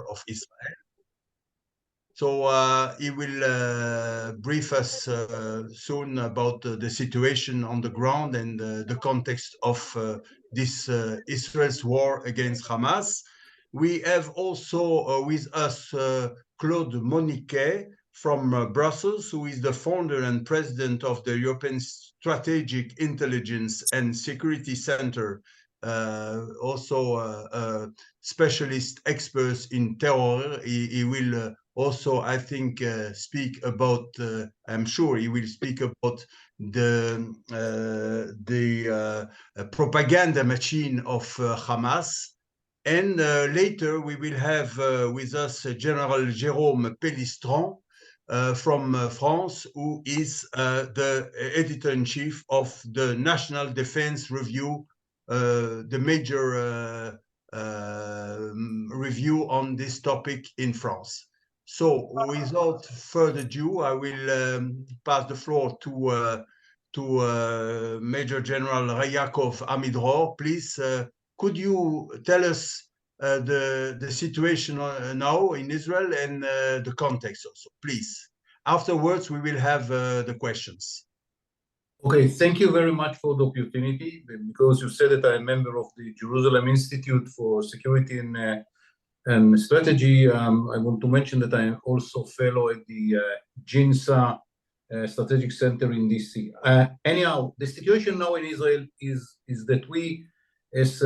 of Israel. So he will brief us soon about the situation on the ground and the context of this Israel's war against Hamas. We have also with us Claude Moniquet from Brussels, who is the founder and president of the European Strategic Intelligence and Security Center, also specialist experts in terror. He will also, I think, speak about, I'm sure he will speak about the propaganda machine of Hamas. And later we will have with us General Jérôme Pélistron from France, who is the editor-in-chief of the National Defense Review, the major review on this topic in France. So without further ado, I will pass the floor to Major General Yaakov Amidror. Please, could you tell us the situation now in Israel and the context also, please? Afterwards, we will have the questions. Okay, thank you very much for the opportunity. Because you said that I'm a member of the Jerusalem Institute for Security and Strategy, I want to mention that I am also fellow at the JINSA Strategic Center in DC. Anyhow, the situation now in Israel is that we, as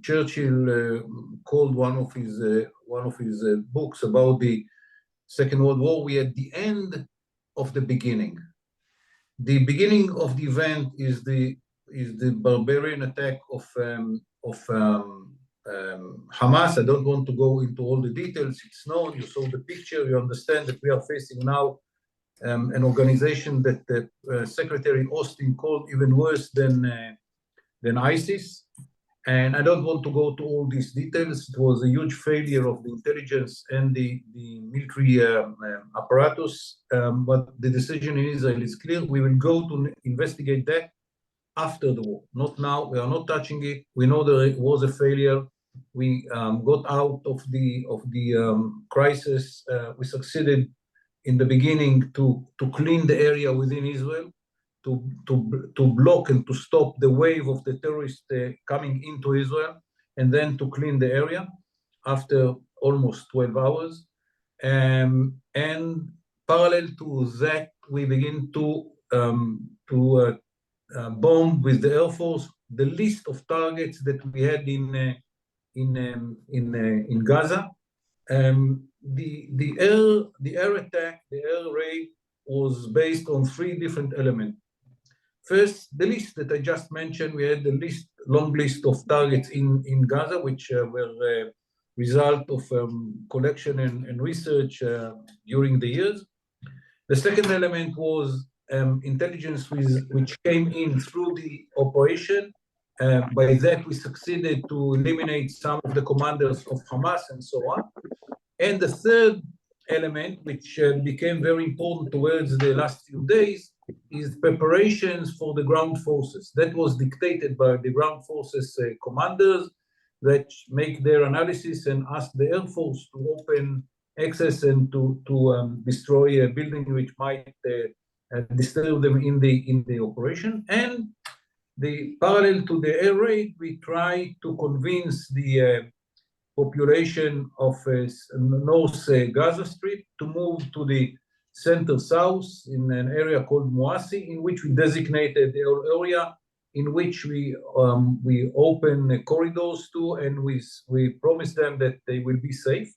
Churchill called one of his books about the Second World War, we are at the end of the beginning. The beginning of the event is the barbarian attack of Hamas. I don't want to go into all the details. It's known. You saw the picture. You understand that we are facing now an organization that Secretary Austin called even worse than ISIS. And I don't want to go to all these details. It was a huge failure of the intelligence and the military apparatus. But the decision in Israel is clear. We will go to investigate that after the war, not now. We are not touching it. We know that it was a failure. We got out of the crisis. We succeeded in the beginning to clean the area within Israel, to block and to stop the wave of the terrorists coming into Israel, and then to clean the area after almost 12 hours. And parallel to that, we begin to bomb with the Air Force the list of targets that we had in Gaza. The air attack, the air raid, was based on 3 different elements. First, the list that I just mentioned, we had the long list of targets in Gaza, which were result of collection and research during the years. The second element was intelligence which came in through the operation. By that, we succeeded to eliminate some of the commanders of Hamas and so on. And the third element, which became very important towards the last few days, is preparations for the ground forces. That was dictated by the ground forces commanders that make their analysis and ask the Air Force to open access and to destroy a building which might disturb them in the operation. And the parallel to the air raid, we try to convince the population of North Gaza Strip to move to the center-south in an area called Moasi, in which we designated the area in which we open corridors to, and we promise them that they will be safe.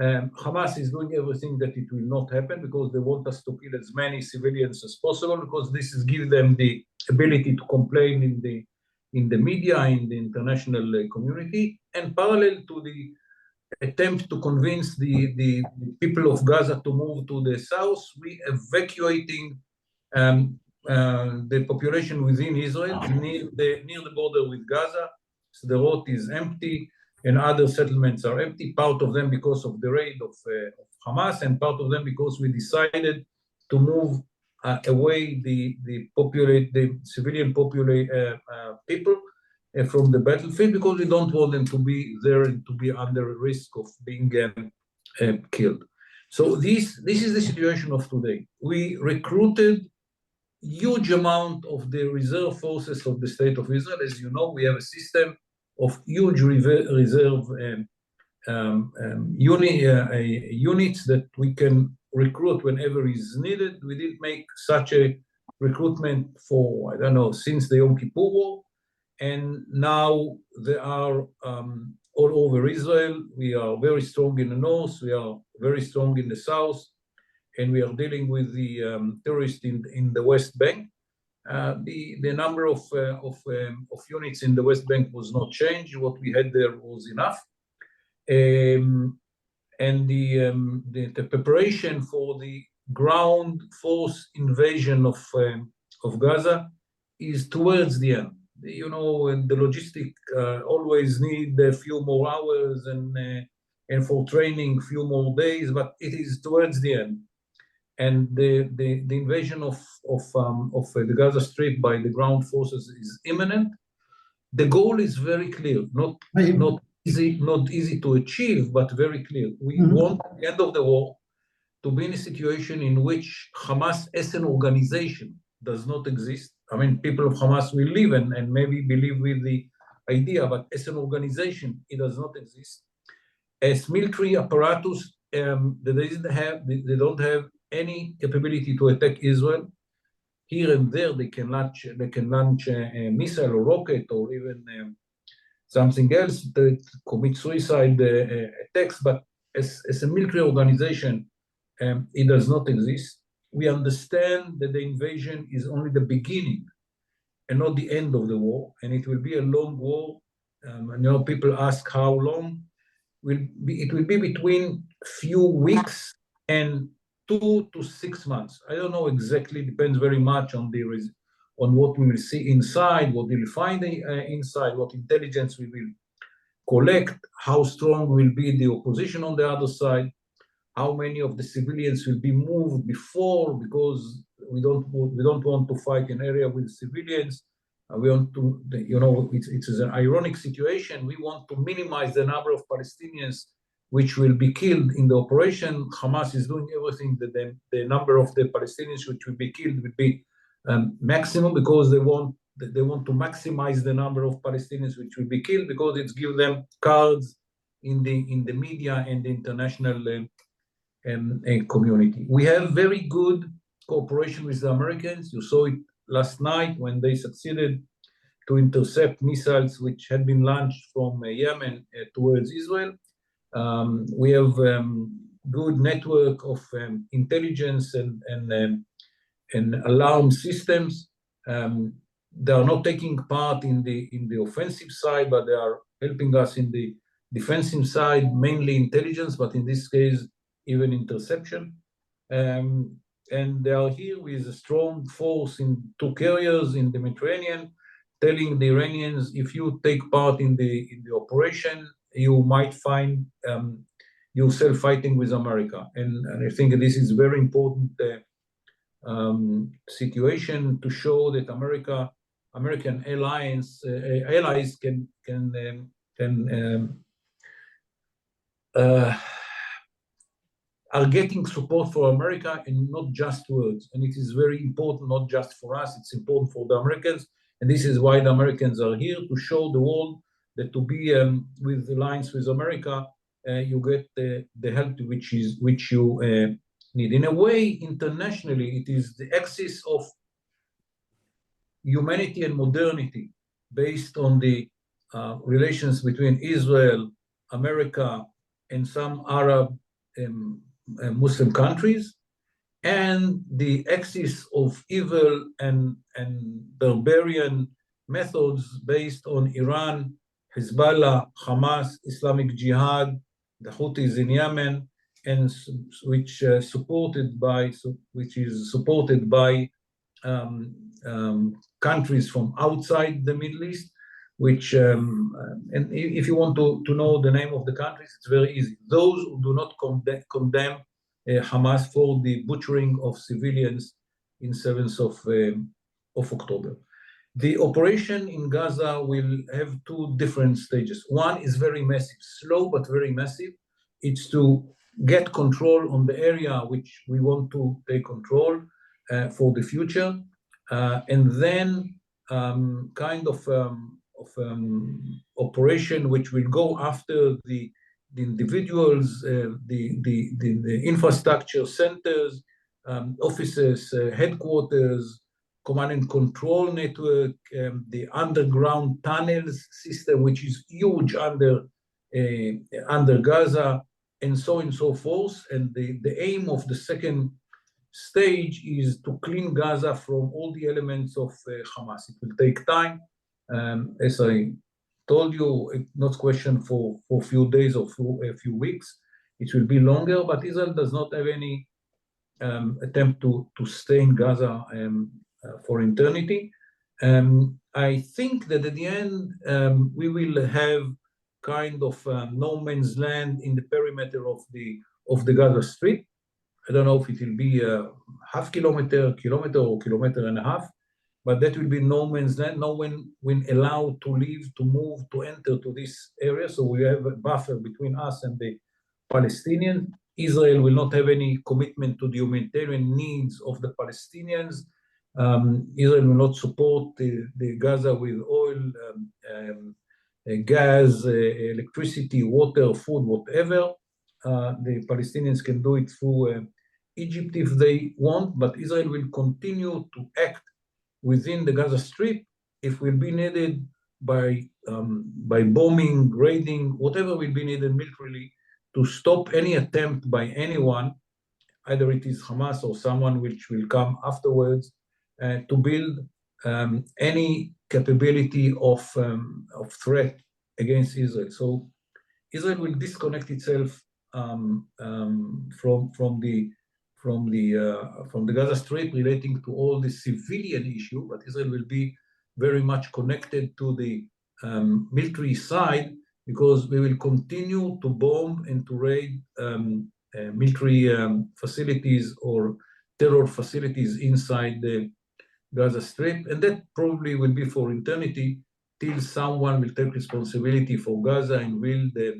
Hamas is doing everything that it will not happen, because they want us to kill as many civilians as possible, because this is give them the ability to complain in the media, in the international community. And parallel to the attempt to convince the people of Gaza to move to the south, we evacuating the population within Israel near the border with Gaza. Sderot is empty, and other settlements are empty, part of them because of the raid of Hamas, and part of them because we decided to move away the civilian people from the battlefield, because we don't want them to be there and to be under risk of being killed. So this is the situation of today. We recruited huge amount of the reserve forces of the State of Israel. As you know, we have a system of huge reserve units that we can recruit whenever is needed. We didn't make such a recruitment for, I don't know, since the Yom Kippur War, and now they are all over Israel. We are very strong in the north, we are very strong in the south, and we are dealing with the terrorists in the West Bank. The number of units in the West Bank was not changed. What we had there was enough. And the preparation for the ground force invasion of Gaza is towards the end. You know, and the logistic always need a few more hours, and for training few more days, but it is towards the end. And the invasion of the Gaza Strip by the ground forces is imminent. The goal is very clear, not easy to achieve, but very clear. We want at the end of the war to be in a situation in which Hamas as an organization does not exist. I mean, people of Hamas will live and maybe believe with the idea, but as an organization, it does not exist. As military apparatus, they don't have any capability to attack Israel. Here and there, they can launch a missile or rocket or even something else that commit suicide attacks. But as a military organization, it does not exist. We understand that the invasion is only the beginning and not the end of the war, and it will be a long war. And, you know, people ask how long. It will be between few weeks and 2 to 6 months. I don't know exactly. Depends very much on what we will see inside, what we will find inside, what intelligence we will collect, how strong will be the opposition on the other side, how many of the civilians will be moved before, because we don't want to fight an area with civilians. We want to, you know, it's an ironic situation. We want to minimize the number of Palestinians which will be killed in the operation. Hamas is doing everything that the number of the Palestinians which will be killed will be maximum, because they want to maximize the number of Palestinians which will be killed, because it's give them cards in the media and the international community. We have very good cooperation with the Americans. You saw it last night when they succeeded to intercept missiles which had been launched from Yemen towards Israel. We have good network of intelligence and alarm systems. They are not taking part in the offensive side, but they are helping us in the defensive side, mainly intelligence, but in this case, even interception. And they are here with a strong force in 2 carriers in the Mediterranean, telling the Iranians, if you take part in the operation, you might find yourself fighting with America. And I think this is very important situation to show that American allies can are getting support for America, and not just words. And it is very important, not just for us, it's important for the Americans. And this is why the Americans are here, to show the world that to be with alliance with America, you get the help which you need. In a way, internationally, it is the axis of humanity and modernity, based on the relations between Israel, America, and some Arab Muslim countries, and the axis of evil and barbarian methods based on Iran, Hezbollah, Hamas, Islamic Jihad, the Houthis in Yemen, and which is supported by countries from outside the Middle East. Which and if you want to know the name of the countries, it's very easy. Those who do not condemn Hamas for the butchering of civilians in 7th of October. The operation in Gaza will have two different stages. One is very massive, slow but very massive. It's to get control on the area which we want to take control for the future, and then kind of operation which will go after the individuals, the infrastructure centers, offices, headquarters, command and control network, the underground tunnels system, which is huge under Gaza, and so on and so forth. And the aim of the second stage is to clean Gaza from all the elements of Hamas. It will take time. As I told you, it's not a question for a few days or a few weeks. It will be longer, but Israel does not have any attempt to stay in Gaza for eternity. I think that at the end, we will have kind of no man's land in the perimeter of the Gaza Strip. I don't know if it will be a half kilometer, or kilometer and a half, but that will be no man's land. No one will allow to leave, to move, to enter to this area. So we have a buffer between us and the Palestinians. Israel will not have any commitment to the humanitarian needs of the Palestinians. Israel will not support the Gaza with oil, gas, electricity, water, food, whatever. The Palestinians can do it through Egypt if they want, but Israel will continue to act within the Gaza Strip if will be needed by bombing, raiding, whatever will be needed militarily to stop any attempt by anyone, either it is Hamas or someone which will come afterwards, to build any capability of threat against Israel. So Israel will disconnect itself from the Gaza Strip relating to all the civilian issue, but Israel will be very much connected to the military side, because we will continue to bomb and to raid military facilities or terror facilities inside the Gaza Strip, and that probably will be for eternity till someone will take responsibility for Gaza and build a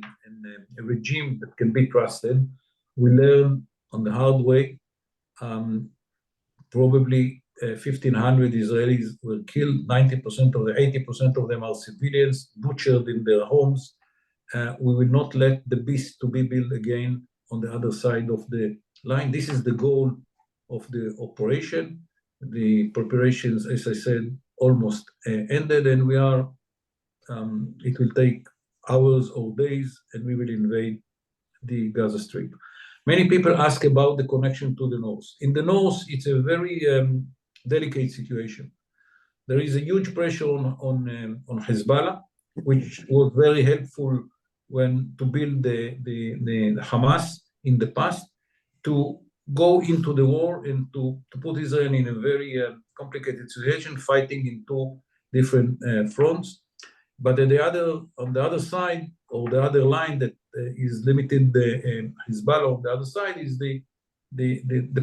regime that can be trusted. We learn on the hard way. Probably 1,500 Israelis were killed. 90% of the 80% of them are civilians, butchered in their homes. We will not let the beast to be built again on the other side of the line. This is the goal of the operation. The preparations, as I said, almost ended, and we are. It will take hours or days, and we will invade the Gaza Strip. Many people ask about the connection to the north. In the north, it's a very delicate situation. There is a huge pressure on Hezbollah, which was very helpful to build the Hamas in the past, to go into the war and to put Israel in a very complicated situation, fighting in two different fronts. But on the other side, or the other line that is limited the Hezbollah on the other side, is the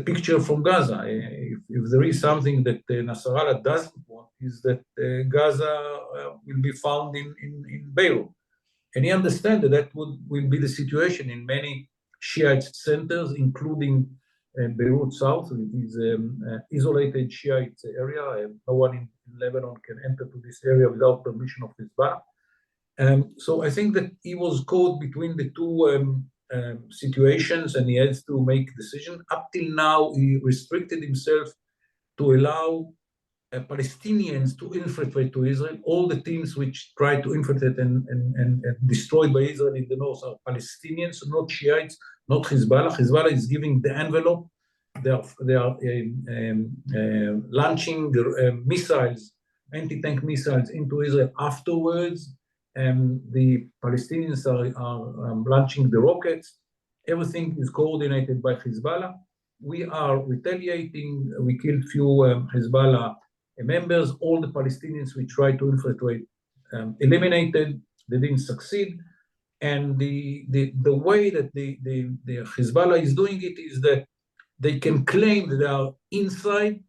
picture from Gaza. If there is something that Nasrallah doesn't want, is that Gaza will be found in Beirut. And he understands that will be the situation in many Shiite centers, including Beirut South. It is an isolated Shiite area. No one in Lebanon can enter to this area without permission of Hezbollah. So I think that he was caught between the two situations, and he has to make a decision. Up till now, he restricted himself to allow Palestinians to infiltrate to Israel. All the teams which try to infiltrate and destroyed by Israel in the north are Palestinians, not Shiites, not Hezbollah. Hezbollah is giving the envelope. They are launching missiles, anti-tank missiles into Israel afterwards. The Palestinians are launching the rockets. Everything is coordinated by Hezbollah. We are retaliating. We killed few Hezbollah members. All the Palestinians we tried to infiltrate eliminated. They didn't succeed. And the way that the Hezbollah is doing it is that they can claim that they are inside,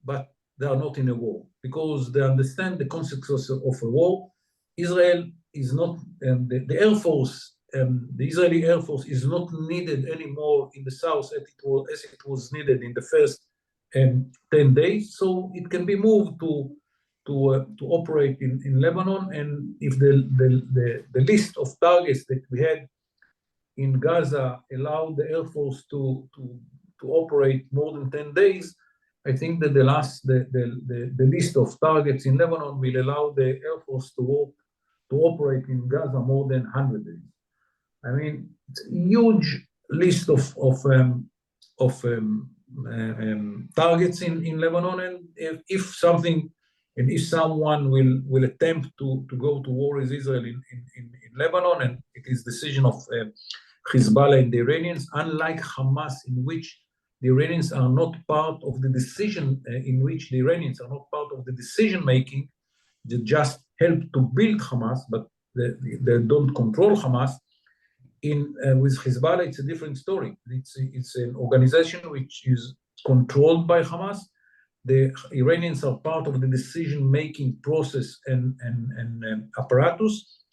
but they are not in a war, because they understand the consequences of a war. Israel is not, the Air Force, the Israeli Air Force is not needed anymore in the south as it was needed in the first 10 days. So it can be moved to operate in Lebanon. And if the list of targets that we had in Gaza allowed the Air Force to operate more than 10 days, I think that the list of targets in Lebanon will allow the Air Force to operate in Gaza more than 100 days. I mean, it's a huge list of targets in Lebanon, and if someone will attempt to go to war with Israel in Lebanon, and it is decision of Hezbollah and the Iranians, unlike Hamas, in which the Iranians are not part of the decision, making, they just help to build Hamas, but they don't control Hamas. With Hezbollah, it's a different story. It's an organization which is controlled by Hamas. The Iranians are part of the decision-making process and apparatus.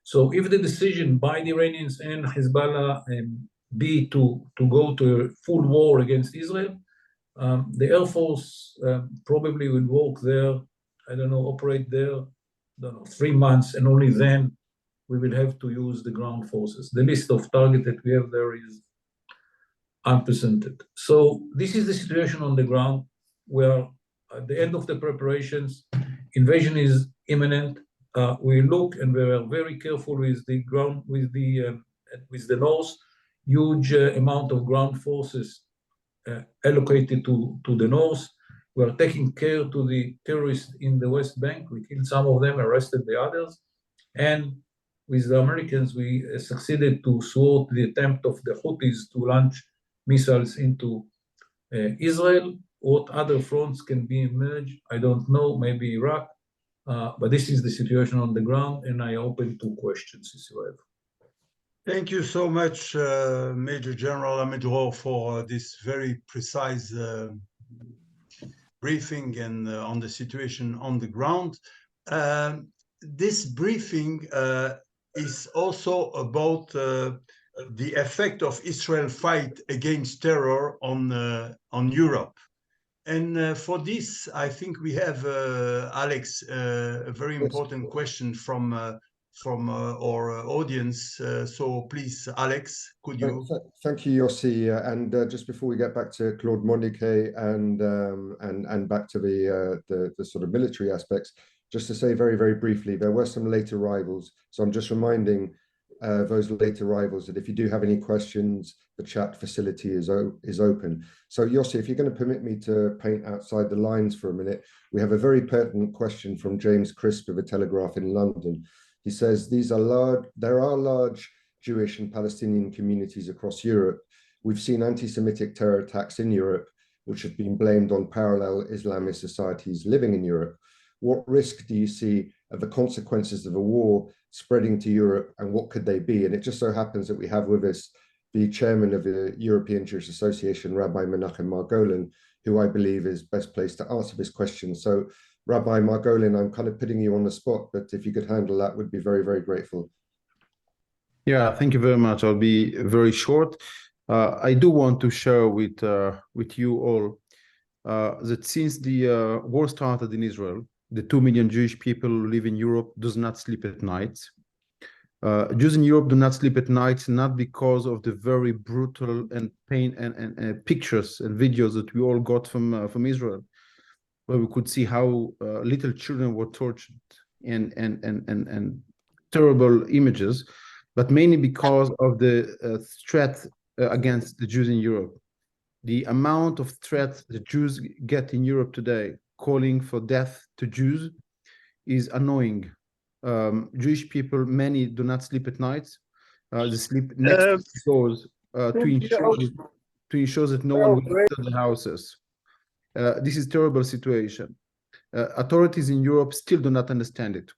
So if the decision by the Iranians and Hezbollah be to go to a full war against Israel, the Air Force probably will work there, operate there, 3 months, and only then we will have to use the ground forces. The list of targets that we have there is unprecedented. So this is the situation on the ground, where at the end of the preparations, invasion is imminent. We look and we are very careful with the ground, with the North. Huge amount of ground forces allocated to the North. We are taking care to the terrorists in the West Bank. We killed some of them, arrested the others, and with the Americans, we succeeded to thwart the attempt of the Houthis to launch missiles into Israel. What other fronts can be emerged, I don't know, maybe Iraq, but this is the situation on the ground, and I open to questions if you have. Thank you so much, Major General Amedrour, for this very precise briefing and on the situation on the ground. This briefing is also about the effect of Israel fight against terror on Europe. And for this, I think we have, Alex, a very important question from our audience. So please, Alex, could you? Thank you, Yossi. And just before we get back to Claude Moniquet and back to the sort of military aspects, just to say very, very briefly, there were some late arrivals. So I'm just reminding those late arrivals that if you do have any questions, the chat facility is open. So Yossi, if you're going to permit me to paint outside the lines for a minute, we have a very pertinent question from James Crisp of The Telegraph in London. He says, there are large Jewish and Palestinian communities across Europe. We've seen anti-Semitic terror attacks in Europe, which have been blamed on parallel Islamist societies living in Europe. What risk do you see of the consequences of a war spreading to Europe, and what could they be? And it just so happens that we have with us the chairman of the European Jewish Association, Rabbi Menachem Margolin, who I believe is best placed to answer this question. So Rabbi Margolin, I'm kind of putting you on the spot, but if you could handle that, would be very, very grateful. Yeah, thank you very much. I'll be very short. I do want to share with you all that since the war started in Israel, the 2 million Jewish people who live in Europe does not sleep at night. Jews in Europe do not sleep at night, not because of the very brutal and pain and pictures and videos that we all got from Israel, where we could see how little children were tortured and terrible images, but mainly because of the threat against the Jews in Europe. The amount of threat the Jews get in Europe today, calling for death to Jews, is annoying. Jewish people, many do not sleep at night. They sleep next to doors to ensure that no one will enter the houses. This is a terrible situation. Authorities in Europe still do not understand it.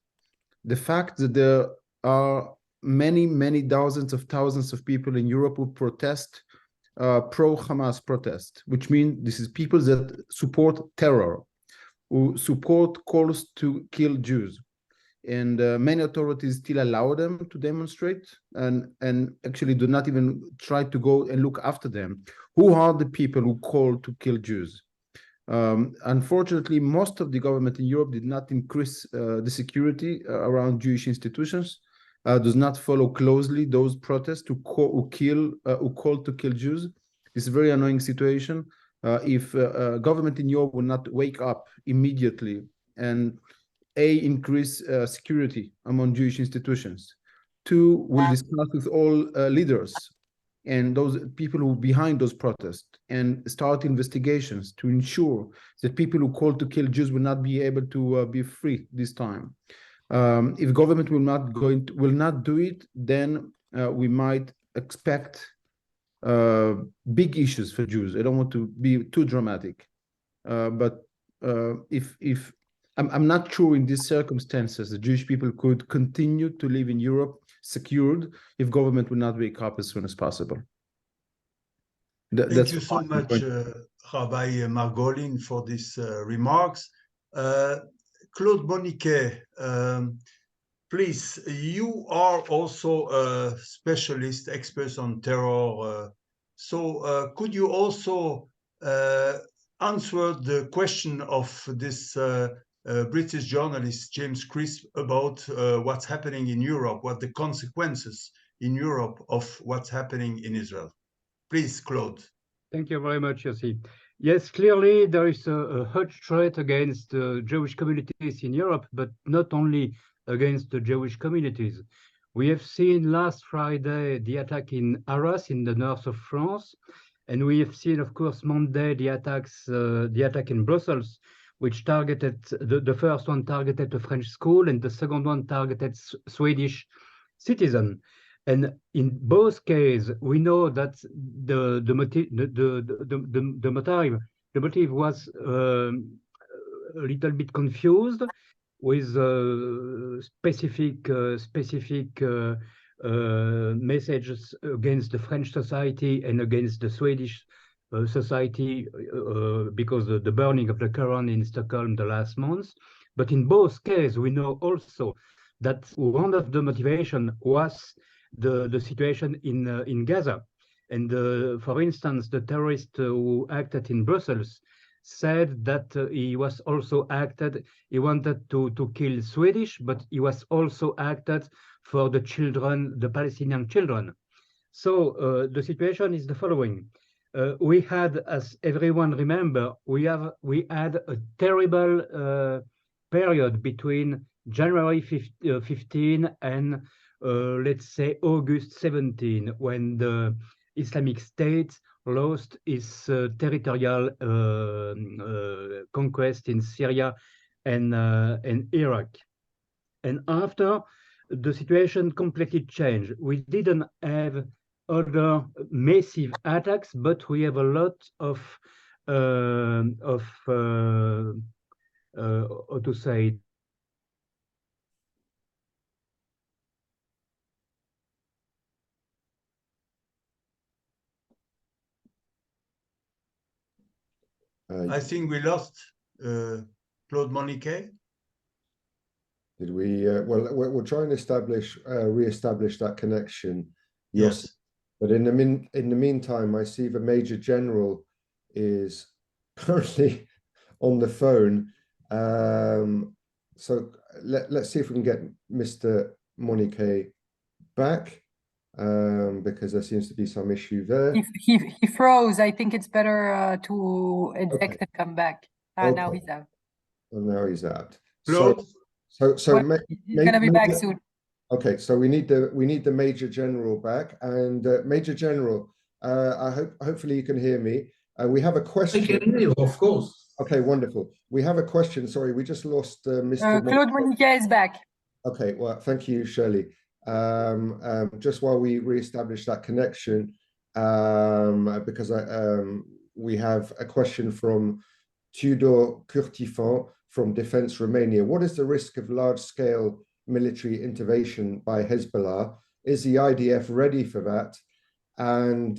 The fact that there are many, many thousands of people in Europe who protest, pro-Hamas protest, which means this is people that support terror. who support calls to kill Jews. And many authorities still allow them to demonstrate and actually do not even try to go and look after them. Who are the people who call to kill Jews? Unfortunately, most of the government in Europe did not increase the security around Jewish institutions, does not follow closely those protests who call to kill Jews. It's a very annoying situation. If government in Europe will not wake up immediately and increase security among Jewish institutions, 2, will discuss with all leaders and those people who are behind those protests and start investigations to ensure that people who call to kill Jews will not be able to be free this time. If government will not do it, then we might expect big issues for Jews. I don't want to be too dramatic, but if I'm not sure in these circumstances the Jewish people could continue to live in Europe secured if government will not wake up as soon as possible. Thank you so much, Rabbi Margolin, for these remarks. Claude Moniquet, please, you are also a specialist, expert on terror. So could you also answer the question of this British journalist, James Crisp, about what's happening in Europe, what the consequences in Europe of what's happening in Israel? Please, Claude. Thank you very much, Yossi. Yes, clearly there is a huge threat against Jewish communities in Europe, but not only against the Jewish communities. We have seen last Friday the attack in Arras in the north of France, and we have seen, of course, Monday the attack in Brussels, which targeted, the first one targeted a French school and the second one targeted Swedish citizen. And in both cases, we know that the motive was a little bit confused with specific messages against the French society and against the Swedish society because of the burning of the Quran in Stockholm the last month. But in both cases, we know also that one of the motivation was the situation in Gaza. And for instance, the terrorist who acted in Brussels said that he wanted to kill Swedish, but he was also acted for the children, the Palestinian children. So the situation is the following. We had, as everyone remember, we had a terrible period between January 15 and let's say August 17, when the Islamic State lost its territorial conquest in Syria and Iraq. And after, the situation completely changed. We didn't have other massive attacks, but we have a lot of how to say it, I think we lost Claude Moniquet. Did we? Well, we'll try and re-establish that connection. Yes. But in the meantime, I see the Major General is currently on the phone. So let's see if we can get Mr. Moniquet back, because there seems to be some issue there. He froze. I think it's better to eject and come back. Now he's out. Well, now he's out. Claude? So he's gonna be back soon. Okay, so we need the Major General back, and Major General, hopefully you can hear me. We have a question. I can hear you, of course. Okay, wonderful. We have a question. Sorry, we just lost Mr. Claude Moniquet is back. Okay, well, thank you, Shirley. Just while we reestablish that connection, because we have a question from Tudor Curtifan from Defense Romania. What is the risk of large-scale military intervention by Hezbollah? Is the IDF ready for that? And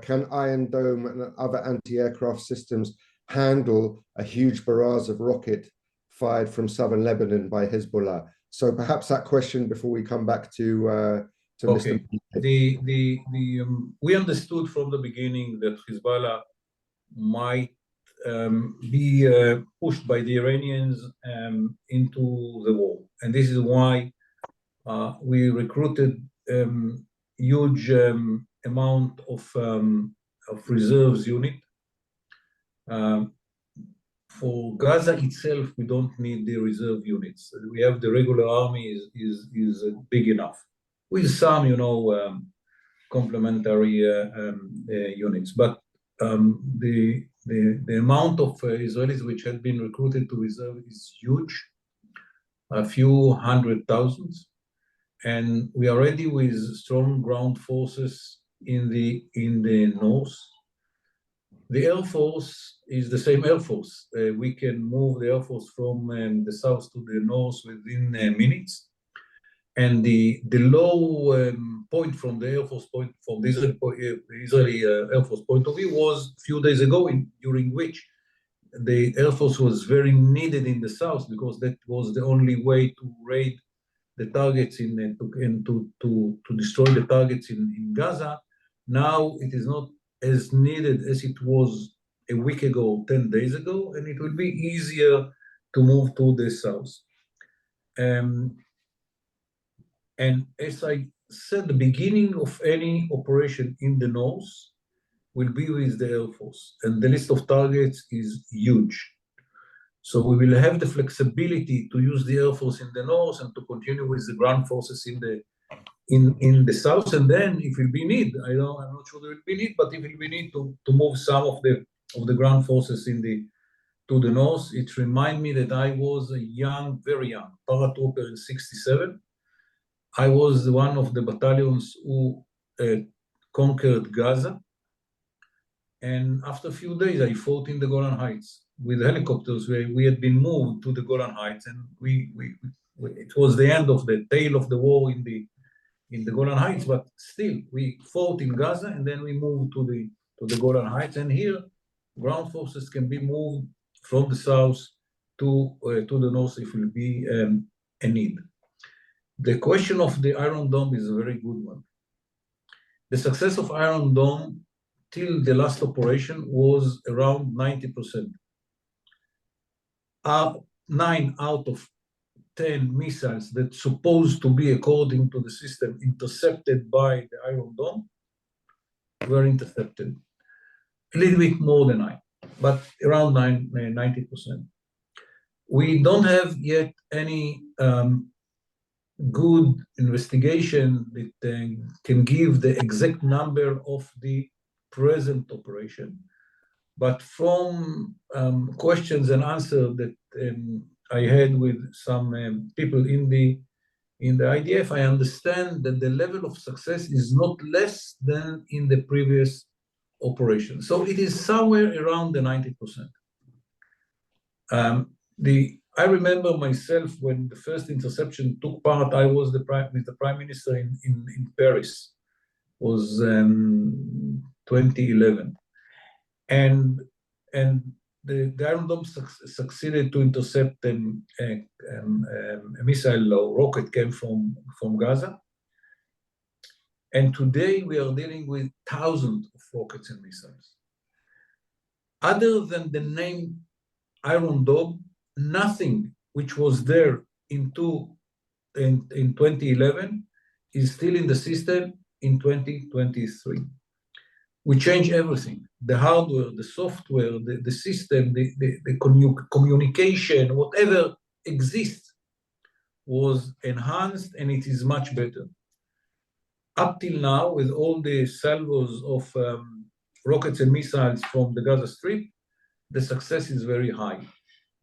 can Iron Dome and other anti-aircraft systems handle a huge barrage of rocket fired from southern Lebanon by Hezbollah? So perhaps that question before we come back to Okay. Mr. We understood from the beginning that Hezbollah might be pushed by the Iranians into the war, and this is why we recruited huge amount of reserves unit. For Gaza itself, we don't need the reserve units. We have the regular army is big enough, with some, complementary units. But the amount of Israelis which had been recruited to reserve is huge, a few hundred thousands, and we are ready with strong ground forces in the north. The Air Force is the same Air Force. We can move the Air Force from the south to the north within minutes. And the low point from the Air Force point, from the Israeli Air Force point of view, was a few days ago, during which the Air Force was very needed in the south, because that was the only way to raid the targets and to destroy the targets in Gaza. Now it is not as needed as it was a week ago, 10 days ago, and it will be easier to move to the south. And as I said, the beginning of any operation in the north will be with the Air Force, and the list of targets is huge. So we will have the flexibility to use the Air Force in the north and to continue with the ground forces in the south. And then, if it will be need, I'm not sure there will be need, but if it will be need to move some of the ground forces to the north. It reminds me that I was a very young paratrooper in '67. I was one of the battalions who conquered Gaza. And after a few days, I fought in the Golan Heights with helicopters, where we had been moved to the Golan Heights. And it was the end of the tail of the war in the Golan Heights, but still, we fought in Gaza, and then we moved to the Golan Heights. And here, ground forces can be moved from the south to the north if it will be a need. The question of the Iron Dome is a very good one. The success of Iron Dome till the last operation was around 90%. 9 out of 10 missiles that supposed to be, according to the system, intercepted by the Iron Dome were intercepted. A little bit more than 9, but around 90%. We don't have yet any good investigation that can give the exact number of the present operation. But from questions and answers that I had with some people in the IDF, I understand that the level of success is not less than in the previous operation. So it is somewhere around the 90%. I remember myself when the first interception took part. I was with the Prime Minister in Paris. It was 2011, and the Iron Dome succeeded to intercept a missile or rocket came from Gaza. And today we are dealing with thousands of rockets and missiles. Other than the name Iron Dome, nothing which was there in 2011 is still in the system in 2023. We change everything: the hardware, the software, the system, the communication, whatever exists was enhanced, and it is much better. Up till now, with all the salvos of rockets and missiles from the Gaza Strip, the success is very high.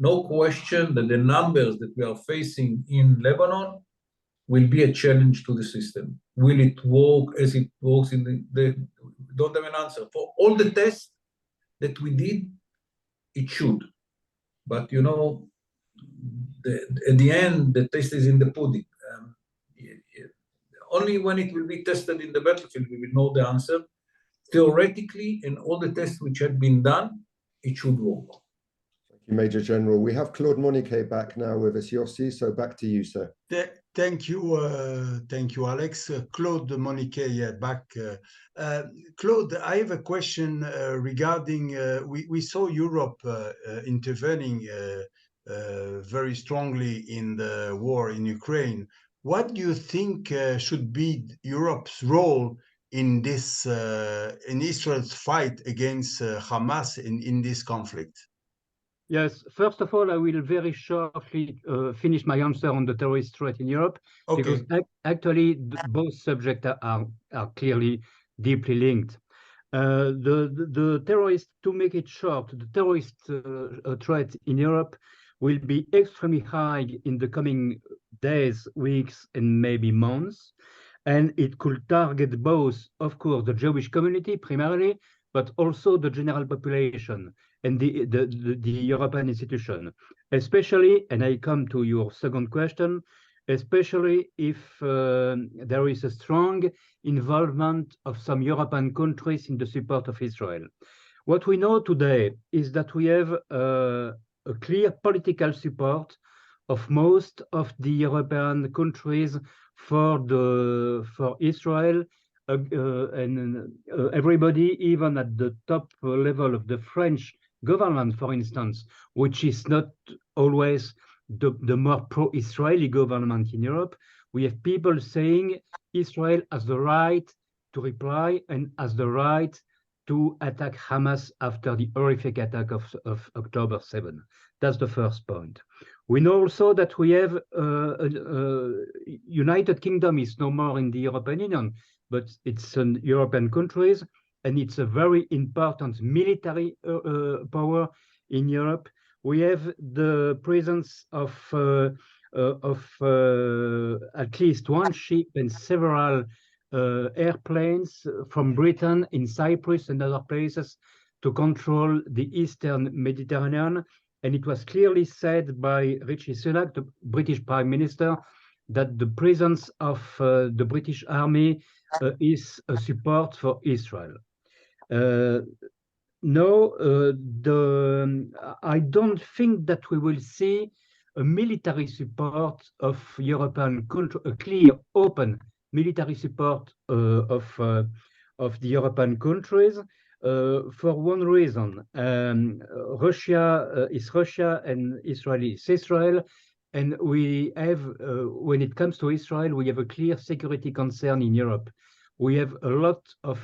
No question that the numbers that we are facing in Lebanon will be a challenge to the system. Will it work as it works in we don't have an answer. For all the tests that we did, it should. But at the end, the test is in the pudding. Only when it will be tested in the battlefield, we will know the answer. Theoretically, in all the tests which had been done, it should work. Thank you, Major General. We have Claude Moniquet back now with us, Yossi, so back to you, sir. Thank you, Alex. Claude Moniquet, yeah, back. Claude, I have a question regarding, we saw Europe intervening very strongly in the war in Ukraine. What do you think should be Europe's role in this, in Israel's fight against Hamas in this conflict? Yes, first of all, I will very shortly finish my answer on the terrorist threat in Europe, Okay. because actually both subjects are clearly deeply linked. The terrorist, to make it short, the terrorist threat in Europe will be extremely high in the coming days, weeks, and maybe months. And it could target both, of course, the Jewish community primarily, but also the general population and the European institution, especially, and I come to your second question, especially if there is a strong involvement of some European countries in the support of Israel. What we know today is that we have a clear political support of most of the European countries for Israel, and everybody, even at the top level of the French government, for instance, which is not always the more pro-Israeli government in Europe, we have people saying Israel has the right to reply and has the right to attack Hamas after the horrific attack of October 7. That's the first point. We know also that we have United Kingdom is no more in the European Union, but it's an European countries, and it's a very important military power in Europe. We have the presence of at least one ship and several airplanes from Britain in Cyprus and other places to control the Eastern Mediterranean. And it was clearly said by Rishi Sunak, the British Prime Minister, that the presence of the British Army is a support for Israel. No, I don't think that we will see a military support of European countries, a clear, open military support of the European countries for one reason. Russia is Russia and Israel is Israel. And we have, when it comes to Israel, we have a clear security concern in Europe. We have a lot of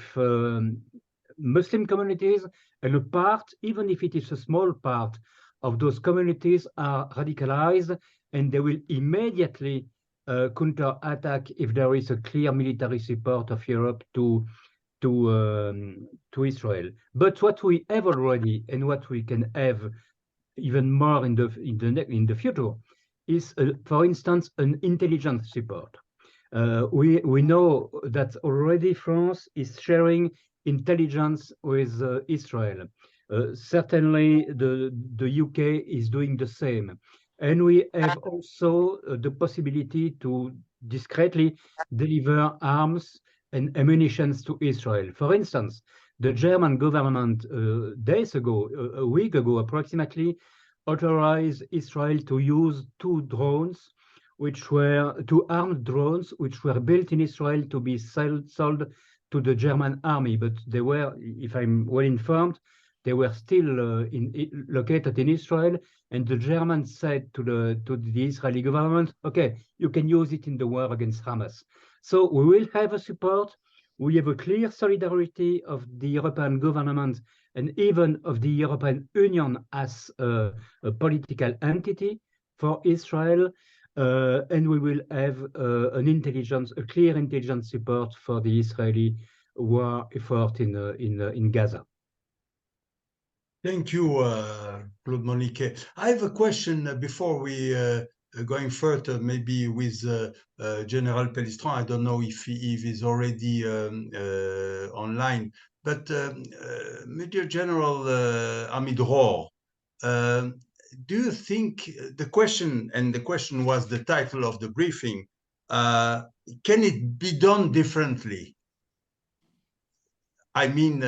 Muslim communities, and a part, even if it is a small part, of those communities are radicalized, and they will immediately counter-attack if there is a clear military support of Europe to Israel. But what we have already, and what we can have even more in the future, is, for instance, an intelligence support. We know that already France is sharing intelligence with Israel. Certainly, the UK is doing the same. And we have also the possibility to discreetly deliver arms and ammunition to Israel. For instance, the German government days ago, a week ago approximately, authorized Israel to use two armed drones, which were built in Israel to be sold to the German army. But they were, if I'm well informed, they were still located in Israel, and the Germans said to the Israeli government, okay, you can use it in the war against Hamas. So we will have a support. We have a clear solidarity of the European government and even of the European Union as a political entity for Israel. And we will have a clear intelligence support for the Israeli war effort in Gaza. Thank you, Claude Moniquet. I have a question before we going further, maybe with General Pelistron. I don't know if he is already online, but Major General Amidror, do you think the question was the title of the briefing, can it be done differently? I mean,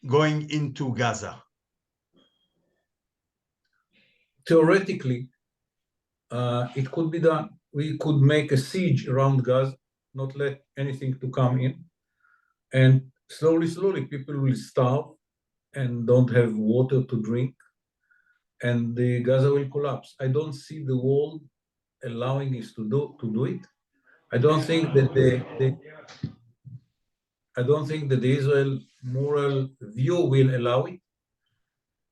going into Gaza. theoretically, it could be done. We could make a siege around Gaza, not let anything to come in, and slowly people will starve and don't have water to drink, and the Gaza will collapse. I don't see the world allowing us to do it. I don't think that the Israel moral view will allow it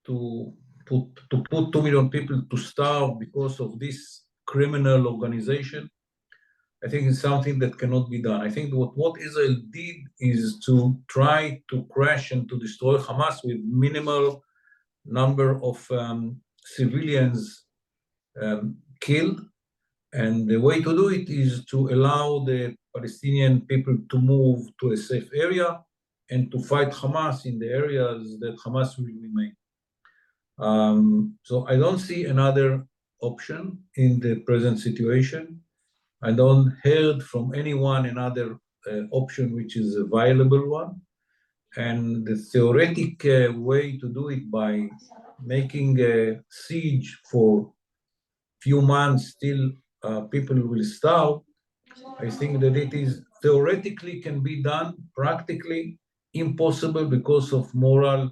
to put 2 million people to starve because of this criminal organization. I think it's something that cannot be done. I think what Israel did is to try to crash and to destroy Hamas with minimal number of civilians killed. And the way to do it is to allow the Palestinian people to move to a safe area and to fight Hamas in the areas that Hamas will remain. So I don't see another option in the present situation. I don't heard from anyone another option which is a viable one. And the theoretic way to do it by making a siege for few months till people will starve, I think that it is theoretically can be done, practically impossible because of moral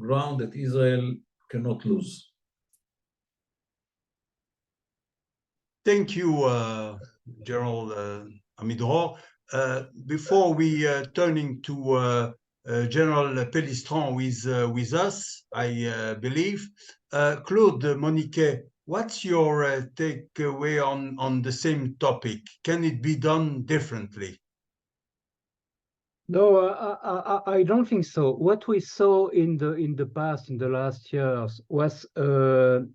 ground that Israel cannot lose. Thank you, General Amidror. Before we turning to General Pelistron with us, I believe, Claude Moniquet, what's your takeaway on the same topic? Can it be done differently? No, I don't think so. What we saw in the past, in the last years, was 10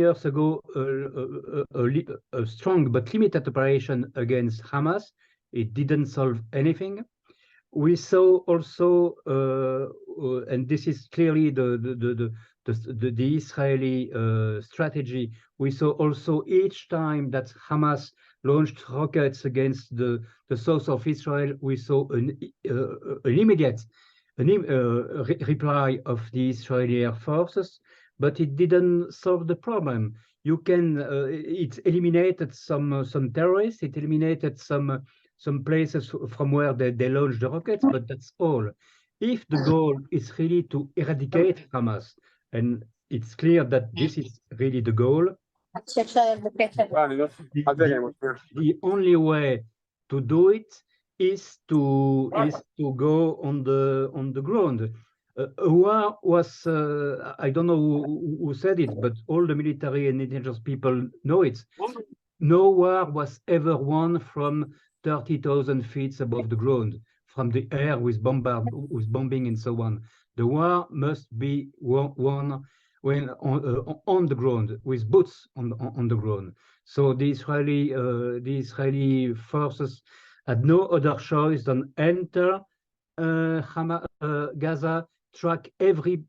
years ago a strong but limited operation against Hamas. It didn't solve anything. We saw also, and this is clearly the Israeli strategy. We saw also each time that Hamas launched rockets against the south of Israel, we saw an immediate reply of the Israeli air forces, but it didn't solve the problem. You can, it eliminated some terrorists, it eliminated some places from where they launched the rockets, but that's all. If the goal is really to eradicate Hamas, and it's clear that this is really the goal, the only way to do it is to go on the ground. A war was, I don't know who said it, but all the military and intelligence people know it. No war was ever won from 30,000 feet above the ground, from the air with bombing and so on. The war must be won when on the ground, with boots on the ground. So the Israeli forces had no other choice than enter Gaza, track every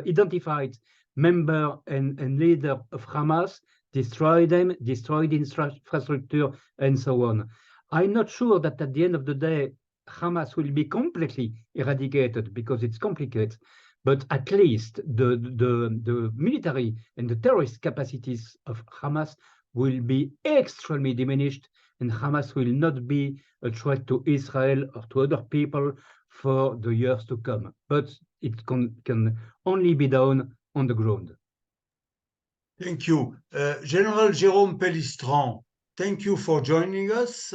identified member and leader of Hamas, destroy them, destroy the infrastructure, and so on. I'm not sure that at the end of the day, Hamas will be completely eradicated because it's complicated, but at least the military and the terrorist capacities of Hamas will be extremely diminished, and Hamas will not be a threat to Israel or to other people for the years to come. But it can only be done on the ground. Thank you. General Jérôme Pelistron, thank you for joining us.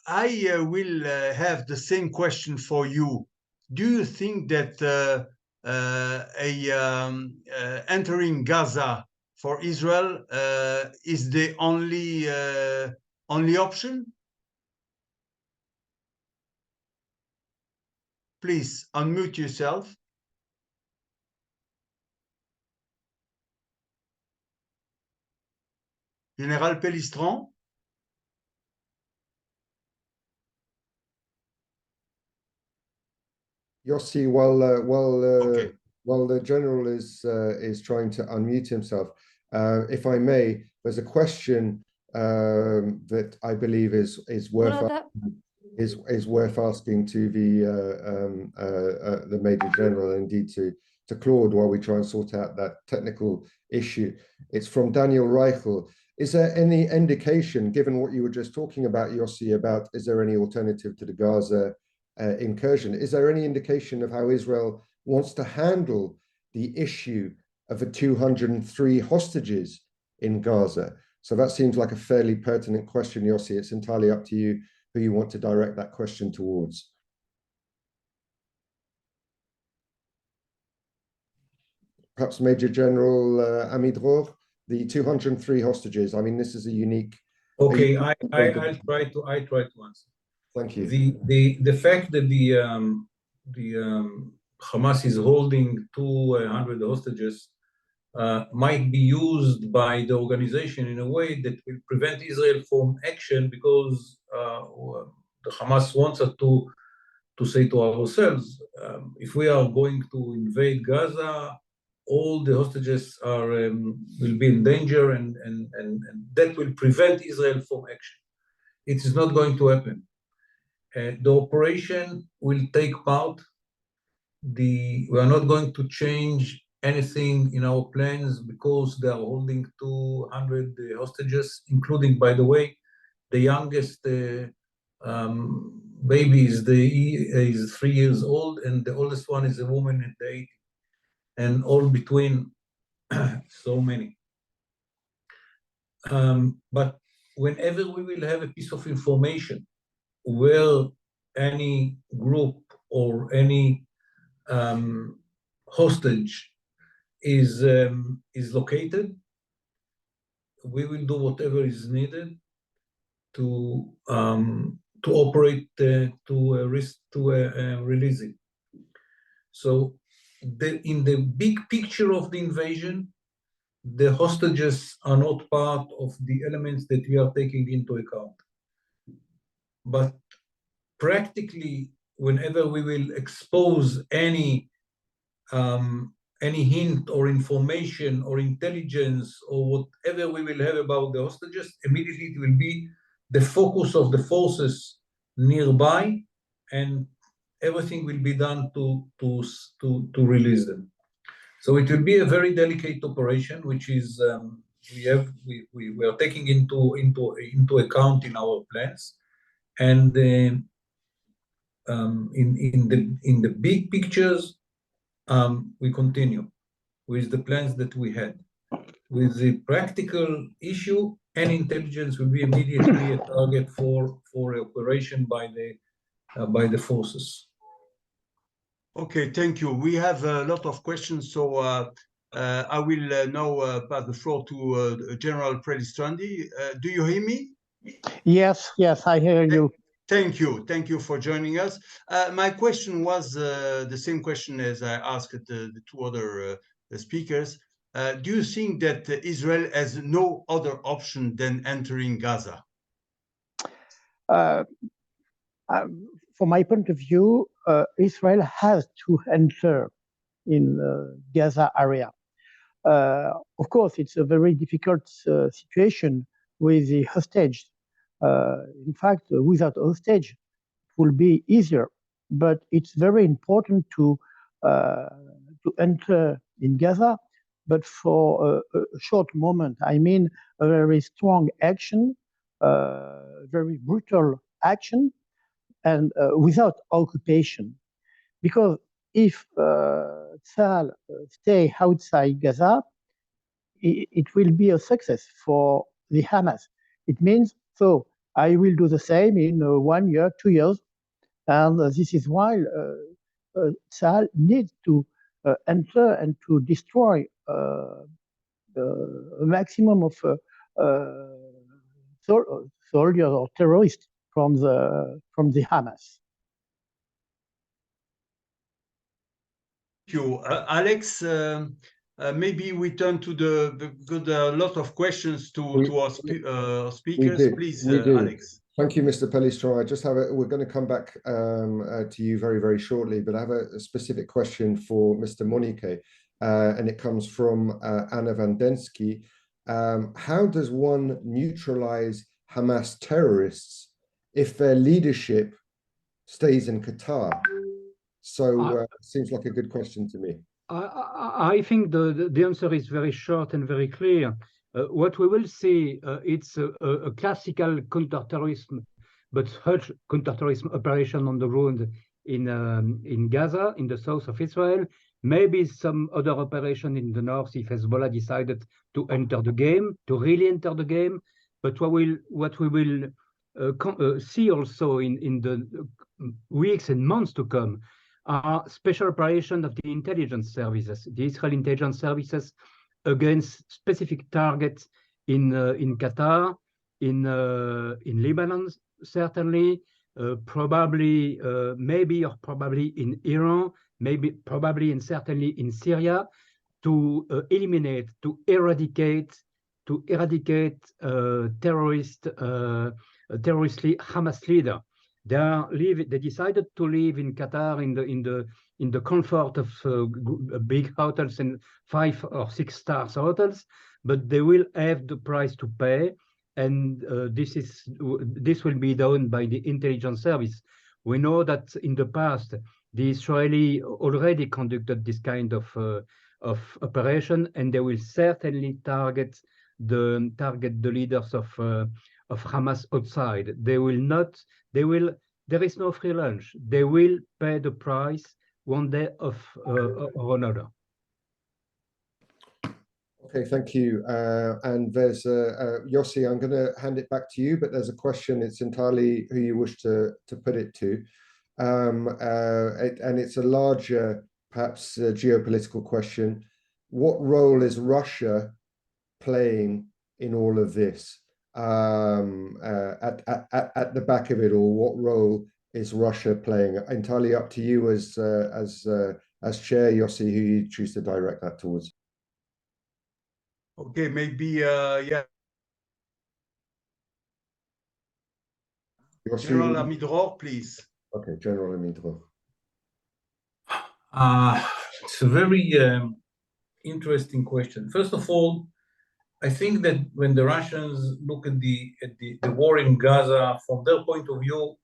I will have the same question for you. Do you think that entering Gaza for Israel is the only option? Please unmute yourself. General Pelistron? Yossi, while the general is trying to unmute himself, if I may, there's a question that I believe is worth asking to the Major General, indeed to to Claude while we try and sort out that technical issue. It's from Daniel Reichel. Is there any indication, given what you were just talking about, Yossi, about is there any alternative to the Gaza incursion? Is there any indication of how Israel wants to handle the issue of the 203 hostages in Gaza? So that seems like a fairly pertinent question, Yossi. It's entirely up to you who you want to direct that question towards. Perhaps Major General Amidror, the 203 hostages. I mean, this is a unique. Okay, I'll try to answer. Thank you. The fact that the Hamas is holding 200 hostages might be used by the organization in a way that will prevent Israel from action, because the Hamas wants us to say to ourselves, if we are going to invade Gaza, all the hostages will be in danger, and that will prevent Israel from action. It is not going to happen. The operation will take part. We are not going to change anything in our plans because they are holding 200 hostages, including, by the way, the youngest baby is 3 years old, and the oldest one is a woman at the 80, and all between so many. But whenever we will have a piece of information where any group or any hostage is located, we will do whatever is needed to operate to release it. So in the big picture of the invasion, the hostages are not part of the elements that we are taking into account. But practically, whenever we will expose any hint or information or intelligence or whatever we will have about the hostages, immediately it will be the focus of the forces nearby, and everything will be done to release them. So it will be a very delicate operation, which is we are taking into account in our plans, and in the big pictures, we continue with the plans that we had. With the practical issue, any intelligence will be immediately a target for operation by the forces. Okay, thank you. We have a lot of questions, so I will now pass the floor to General Prelistrandi. Do you hear me? Yes, I hear you. Thank you for joining us. My question was the same question as I asked the two other speakers. Do you think that Israel has no other option than entering Gaza? From my point of view, Israel has to enter in Gaza area. Of course, it's a very difficult situation with the hostage. In fact, without hostage, it will be easier. But it's very important to enter in Gaza, but for a short moment. I mean, a very strong action, very brutal action, and without occupation. Because if Tzal stay outside Gaza, it will be a success for the Hamas. It means, so I will do the same in 1 year, 2 years, and this is why Tzal needs to enter and to destroy a maximum of soldiers or terrorists from the Hamas. Thank you, Alex. Maybe we turn to a lot of questions to our speakers. Please, Alex. Thank you, Mr. Pelistron. I just have we're going to come back to you very, very shortly, but I have a specific question for Mr. Monique, and it comes from Anna Vandensky. How does one neutralize Hamas terrorists if their leadership stays in Qatar? So seems like a good question to me. I think the answer is very short and very clear. What we will see, it's a classical counterterrorism, but huge counterterrorism operation on the ground in Gaza, in the south of Israel. Maybe some other operation in the north if Hezbollah decided to enter the game, to really enter the game. But what we will see also in the weeks and months to come are special operations of the intelligence services, the Israel intelligence services, against specific targets in Qatar, in Lebanon, certainly, probably, maybe or probably in Iran, maybe, probably, and certainly in Syria, to eliminate, to eradicate terroristly Hamas leader. They decided to live in Qatar in the comfort of big hotels and 5 or 6 stars hotels, but they will have the price to pay, and this will be done by the intelligence service. We know that in the past the Israeli already conducted this kind of operation, and they will certainly target the leaders of Hamas outside. There is no free lunch. They will pay the price one day or another. Okay, thank you. And there's Yossi, I'm going to hand it back to you, but there's a question. It's entirely who you wish to put it to. And it's a larger, perhaps, geopolitical question. What role is Russia playing in all of this? At the back of it all, what role is Russia playing? Entirely up to you as chair, Yossi, who you choose to direct that towards. Okay, maybe yeah. Yossi, General Amidror, please. Okay, General Amidror. It's a very interesting question. First of all, I think that when the Russians look at the war in Gaza, from their point of view,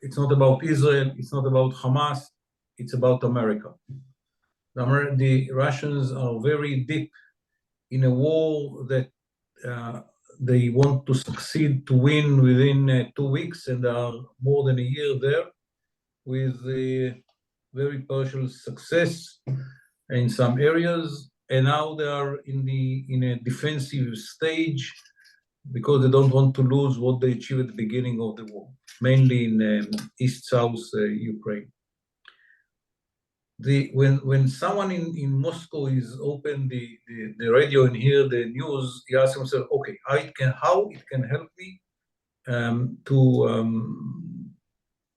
it's not about Israel, it's not about Hamas, it's about America. The Russians are very deep in a war that they want to succeed to win within 2 weeks, and are more than a year there, with a very partial success in some areas. And now they are in a defensive stage because they don't want to lose what they achieved at the beginning of the war, mainly in east-south Ukraine. When someone in Moscow is open the radio and hear the news, he asks himself, okay, how it can help me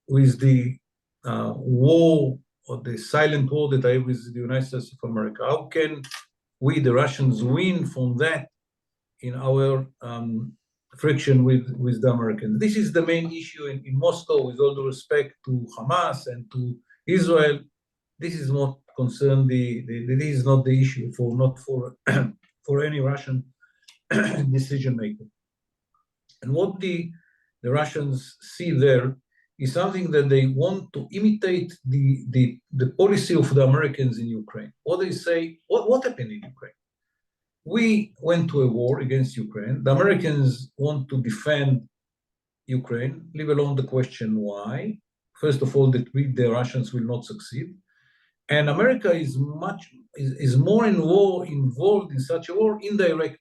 with the war, or the silent war that I have with the United States of America. How can we, the Russians, win from that in our friction with the Americans? This is the main issue in Moscow, with all due respect to Hamas and to Israel. This is not concerned. This is not the issue for any Russian decision maker. And what the Russians see there is something that they want to imitate the policy of the Americans in Ukraine. What they say, what happened in Ukraine? We went to a war against Ukraine. The Americans want to defend Ukraine, leave alone the question why. First of all, that the Russians will not succeed. And America is more involved in such a war indirectly,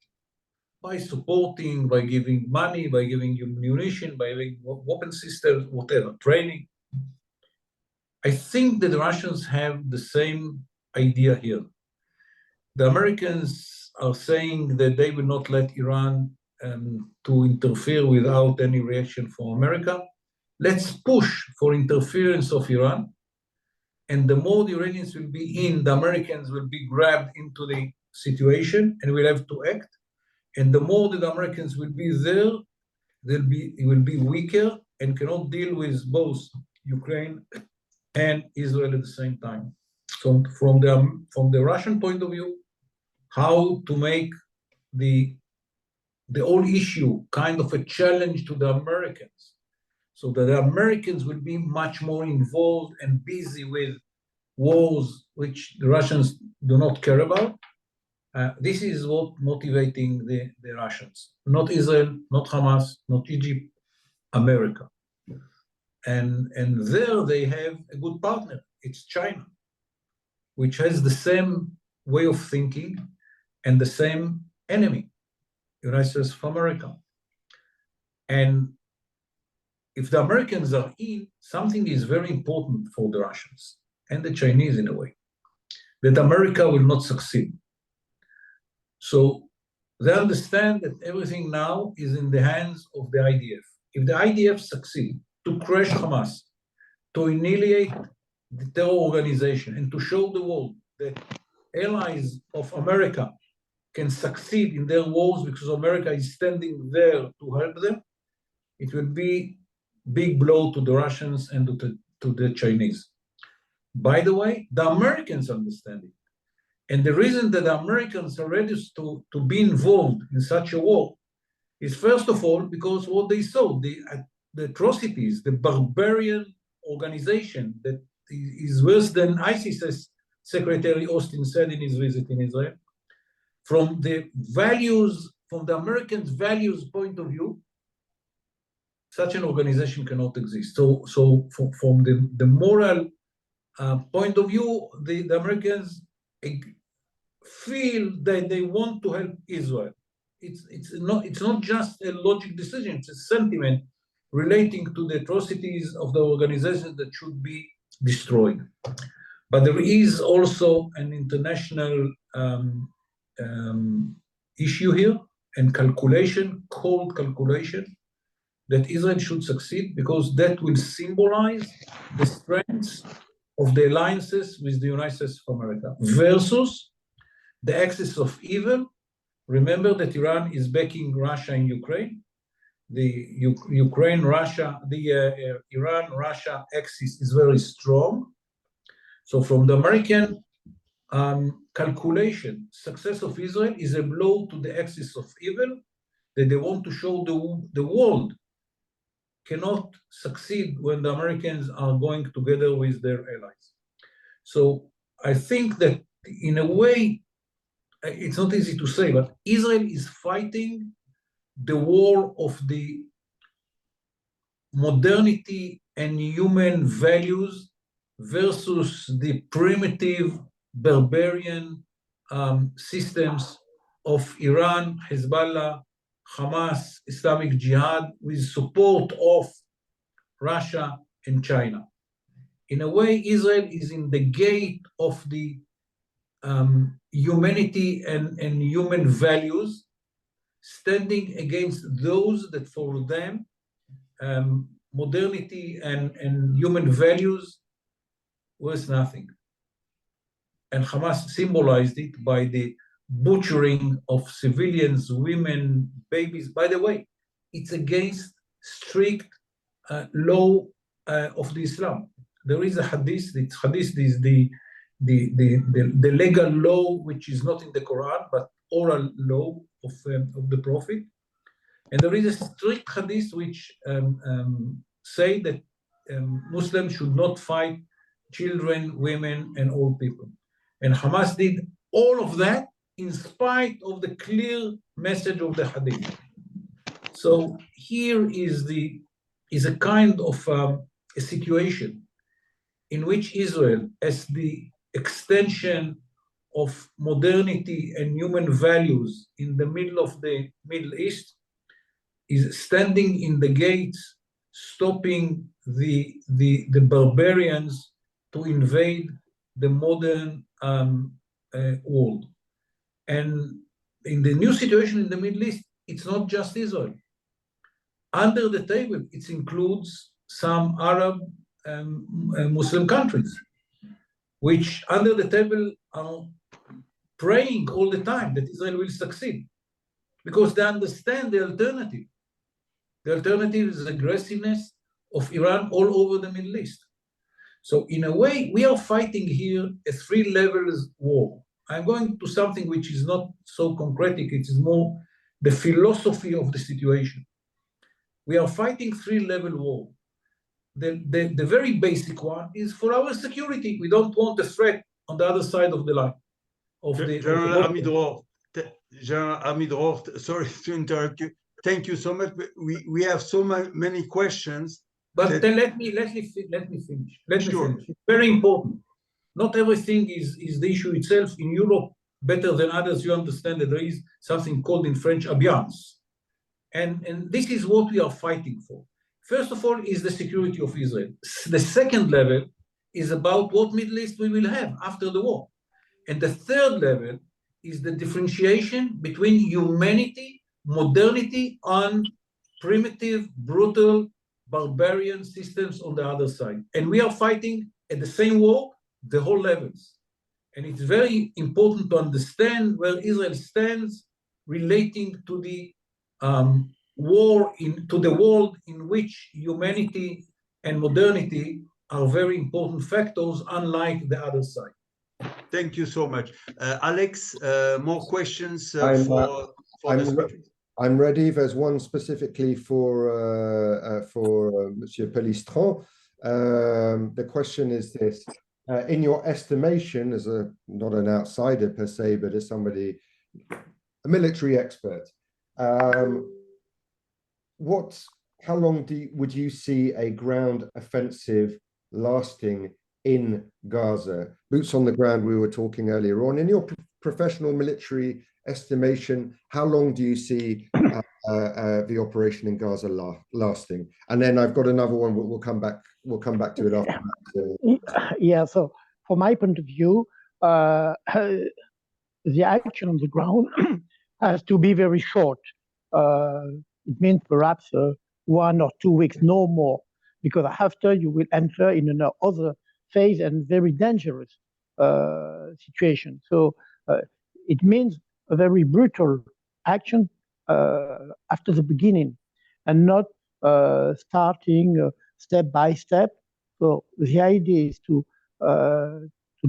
by supporting, by giving money, by giving you munition, by giving weapon systems, whatever, training. I think that the Russians have the same idea here. The Americans are saying that they will not let Iran to interfere without any reaction from America. Let's push for interference of Iran. And the more the Iranians will be in, the Americans will be grabbed into the situation and will have to act. And the more that the Americans will be there, it will be weaker and cannot deal with both Ukraine and Israel at the same time. So from the Russian point of view, how to make the whole issue kind of a challenge to the Americans, so that the Americans will be much more involved and busy with wars which the Russians do not care about. This is what motivating the Russians, not Israel, not Hamas, not Egypt, America. And there they have a good partner. It's China, which has the same way of thinking and the same enemy, United States of America. And if the Americans are in, something is very important for the Russians and the Chinese in a way, that America will not succeed. So they understand that everything now is in the hands of the IDF. If the IDF succeed to crush Hamas, to annihilate the terror organization, and to show the world that allies of America can succeed in their wars because America is standing there to help them, it will be big blow to the Russians and to the Chinese. By the way, the Americans understand it. And the reason that the Americans are ready to be involved in such a war is, first of all, because what they saw, the atrocities, the barbarian organization that is worse than ISIS, as Secretary Austin said in his visit in Israel. From the values, from the Americans' values point of view, such an organization cannot exist. So from the moral point of view, the Americans feel that they want to help Israel. It's not just a logic decision, it's a sentiment relating to the atrocities of the organization that should be destroyed. But there is also an international issue here and calculation, cold calculation, that Israel should succeed because that will symbolize the strengths of the alliances with the United States of America versus the axis of evil. Remember that Iran is backing Russia in Ukraine. The Iran-Russia axis is very strong. So from the American calculation, success of Israel is a blow to the axis of evil that they want to show the world cannot succeed when the Americans are going together with their allies. So I think that in a way, it's not easy to say, but Israel is fighting the war of the modernity and human values versus the primitive barbarian systems of Iran, Hezbollah, Hamas, Islamic Jihad, with support of Russia and China. In a way, Israel is in the gate of the humanity and human values, standing against those that for them, modernity and human values was nothing. And Hamas symbolized it by the butchering of civilians, women, babies. By the way, it's against strict law of the Islam. There is a hadith. Hadith is the legal law, which is not in the Quran, but oral law of the Prophet. And there is a strict hadith which say that Muslims should not fight children, women, and old people. And Hamas did all of that in spite of the clear message of the hadith. So here is a kind of a situation in which Israel, as the extension of modernity and human values in the middle of the Middle East, is standing in the gates, stopping the barbarians to invade the modern world. And in the new situation in the Middle East, it's not just Israel. Under the table, it includes some Arab Muslim countries, which under the table are praying all the time that Israel will succeed, because they understand the alternative. The alternative is the aggressiveness of Iran all over the Middle East. So in a way, we are fighting here a three levels war. I'm going to something which is not so concretic, it is more the philosophy of the situation. We are fighting three-level war. The very basic one is for our security. We don't want a threat on the other side of the line. of the General Amidror, General Amidror, sorry to interrupt you. Thank you so much. We have so many questions. But then let me finish. Let me Sure. finish. It's very important. Not everything is the issue itself. In Europe, better than others, you understand that there is something called in French alliance. And this is what we are fighting for. First of all is the security of Israel. The second level is about what Middle East we will have after the war. And the third level is the differentiation between humanity, modernity, and primitive, brutal, barbarian systems on the other side. And we are fighting at the same war, the whole levels. And it's very important to understand where Israel stands relating to the war to the world in which humanity and modernity are very important factors, unlike the other side. Thank you so much. Alex, more questions for the speakers? I'm ready. There's one specifically for Monsieur Pelistron. The question is this: in your estimation, as not an outsider per se, but as somebody, a military expert, how long would you see a ground offensive lasting in Gaza? Boots on the ground, we were talking earlier on. In your professional military estimation, how long do you see the operation in Gaza lasting? And then I've got another one. We'll come back to it after that. Yeah. So, from my point of view, the action on the ground has to be very short. It means perhaps 1 or 2 weeks, no more, because after you will enter in another phase and very dangerous situation. So it means a very brutal action after the beginning, and not starting step by step. So the idea is to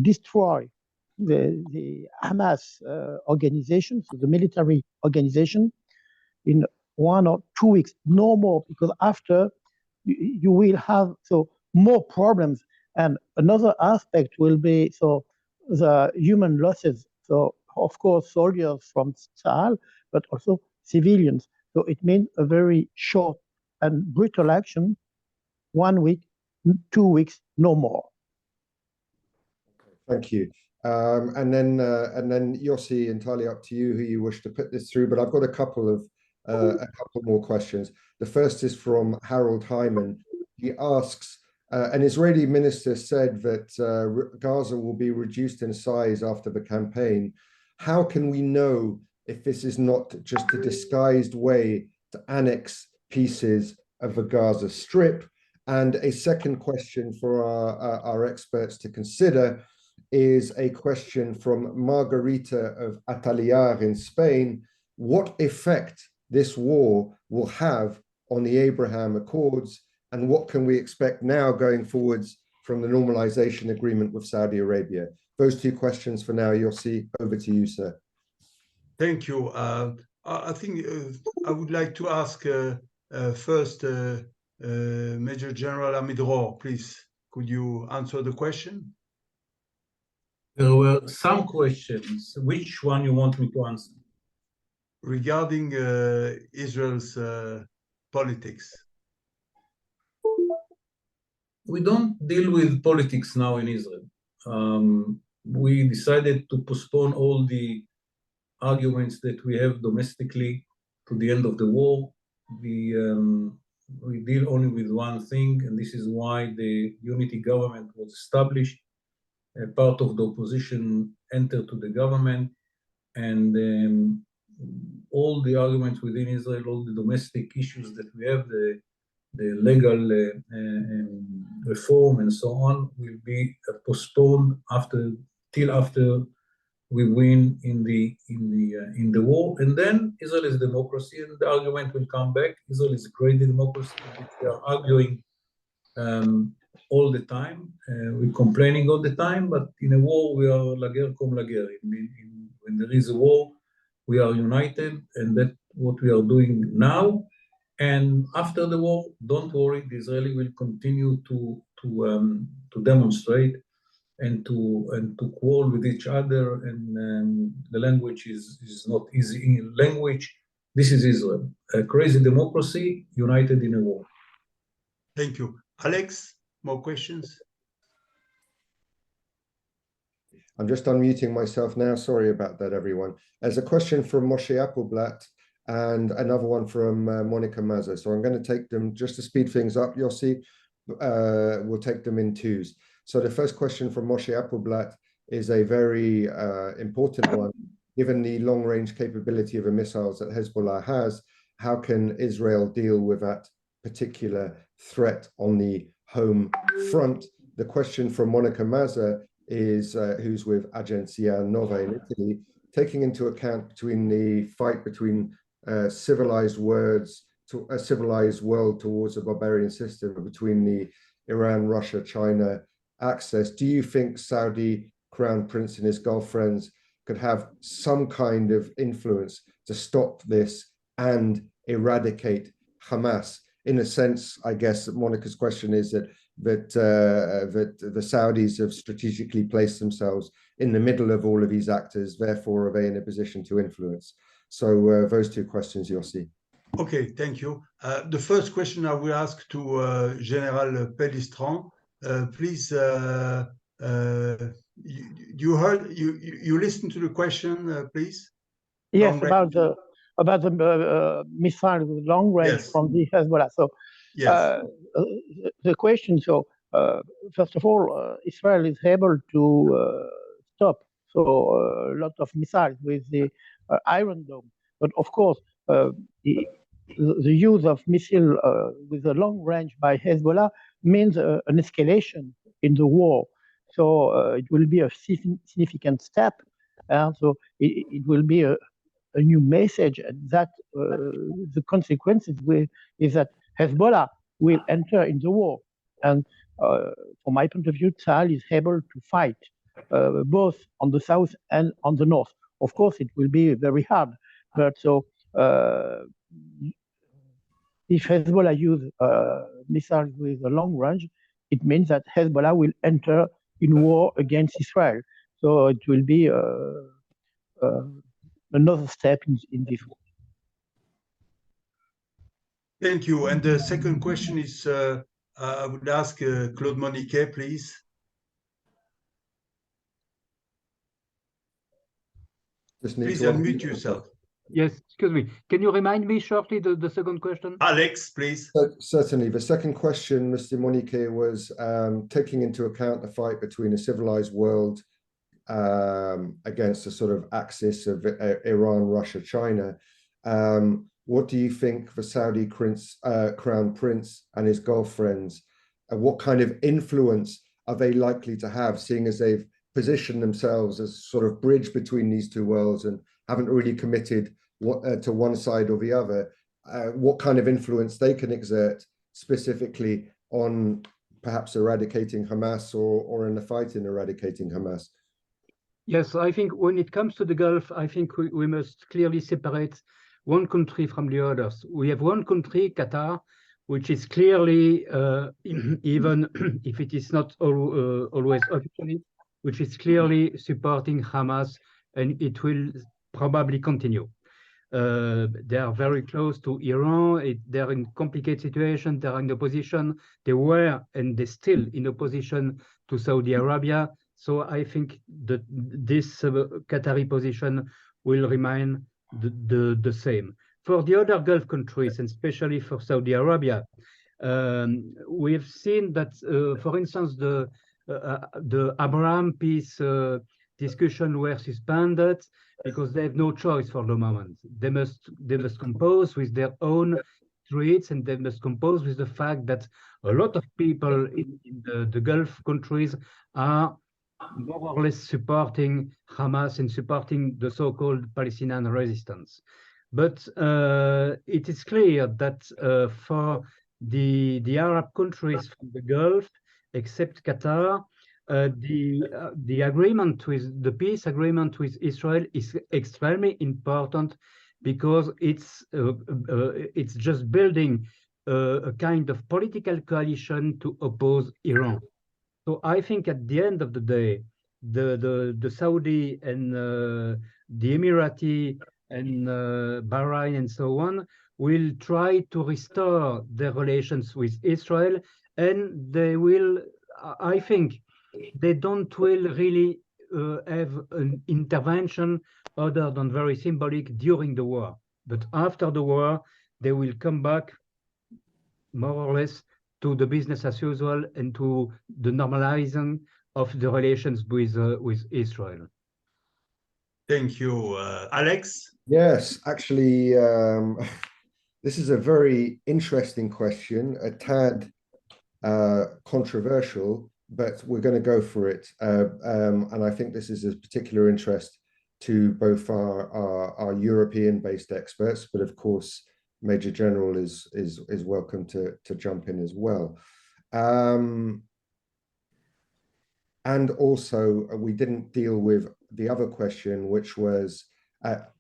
destroy the Hamas organization, so the military organization, in 1 or 2 weeks, no more, because after you will have more problems. And another aspect will be the human losses. So of course soldiers from Tzahal, but also civilians. So it means a very short and brutal action, 1 week, 2 weeks, no more. Thank you. And then Yossi, entirely up to you who you wish to put this through. But I've got a couple more questions. The first is from Harold Hyman. He asks, an Israeli minister said that Gaza will be reduced in size after the campaign. How can we know if this is not just a disguised way to annex pieces of the Gaza Strip? And a second question for our experts to consider is a question from Margarita of Ataliar in Spain. What effect this war will have on the Abraham Accords, and what can we expect now going forwards from the normalization agreement with Saudi Arabia? Those two questions for now. Yossi, over to you, sir. Thank you. I think I would like to ask first Major General Amidror, please. Could you answer the question? There were some questions. Which one you want me to answer? Regarding Israel's politics. We don't deal with politics now in Israel. We decided to postpone all the arguments that we have domestically to the end of the war. We deal only with one thing, and this is why the unity government was established. A part of the opposition entered to the government, and all the arguments within Israel, all the domestic issues that we have, the legal reform and so on, will be postponed till after we win in the war, and then Israel is a democracy, and the argument will come back. Israel is a great democracy, which we are arguing all the time. We're complaining all the time, but in a war we are lager cum lager. When there is a war, we are united, and that's what we are doing now. And after the war, don't worry, the Israeli will continue to demonstrate and to quarrel with each other, and the language is not easy language. This is Israel, a crazy democracy united in a war. Thank you. Alex, more questions? I'm just unmuting myself now. Sorry about that, everyone. There's a question from Moshe Appelblatt and another one from Monica Mazza. So I'm going to take them just to speed things up, Yossi. We'll take them in twos. So the first question from Moshe Appelblatt is a very important one. Given the long-range capability of the missiles that Hezbollah has, how can Israel deal with that particular threat on the home front? The question from Monica Mazza is, who's with Agenzia Nova in Italy, taking into account between the fight between civilized words to a civilized world towards a barbarian system, between the Iran, Russia, China axis, do you think Saudi Crown Prince and his girlfriends could have some kind of influence to stop this and eradicate Hamas? In a sense, I guess Monica's question is that the Saudis have strategically placed themselves in the middle of all of these actors, therefore are they in a position to influence? So those two questions, Yossi. Okay, thank you. The first question I will ask to General Pellistrand. Please, you listened to the question, please? Yes, Long about the missile with long range Yes. from the Hezbollah. So Yes. the question, so first of all, Israel is able to stop a lot of missiles with the Iron Dome. But of course, the use of missile with a long range by Hezbollah means an escalation in the war. So it will be a significant step. So it will be a new message, and that the consequences is that Hezbollah will enter in the war. And from my point of view, Tzahal is able to fight both on the south and on the north. Of course, it will be very hard, but so if Hezbollah use missiles with a long range, it means that Hezbollah will enter in war against Israel. So it will be another step in this war. Thank you. And the second question is, I would ask Claude Moniquet, please. Please unmute yourself. Yes, excuse me. Can you remind me shortly the second question? Alex, please. Certainly. The second question, Mr. Moniquet, was taking into account the fight between a civilized world against a sort of axis of Iran, Russia, China. What do you think the Saudi Crown Prince and his girlfriends, what kind of influence are they likely to have, seeing as they've positioned themselves as sort of bridge between these two worlds and haven't really committed to one side or the other? What kind of influence they can exert specifically on perhaps eradicating Hamas or in the fight in eradicating Hamas? Yes, I think when it comes to the Gulf, I think we must clearly separate one country from the others. We have one country, Qatar, which is clearly, even if it is not always officially, which is clearly supporting Hamas, and it will probably continue. They are very close to Iran. They're in complicated situation. They're in opposition. They were and they're still in opposition to Saudi Arabia. So I think that this Qatari position will remain the same. For the other Gulf countries, and especially for Saudi Arabia, we have seen that, for instance, the Abraham peace discussion were suspended because they have no choice for the moment. They must compose with their own threats, and they must compose with the fact that a lot of people in the Gulf countries are more or less supporting Hamas and supporting the so-called Palestinian resistance. But it is clear that for the Arab countries from the Gulf, except Qatar, the agreement with the peace agreement with Israel is extremely important, because it's just building a kind of political coalition to oppose Iran. So I think at the end of the day, the Saudi and the Emirati and Bahrain and so on will try to restore their relations with Israel, and they will, I think, they don't will really have an intervention other than very symbolic during the war. But after the war, they will come back more or less to the business as usual and to the normalizing of the relations with Israel. Thank you, Alex. Yes, actually, this is a very interesting question, a tad controversial, but we're going to go for it. And I think this is of particular interest to both our European-based experts, but of course, Major General is welcome to jump in as well. And also, we didn't deal with the other question, which was,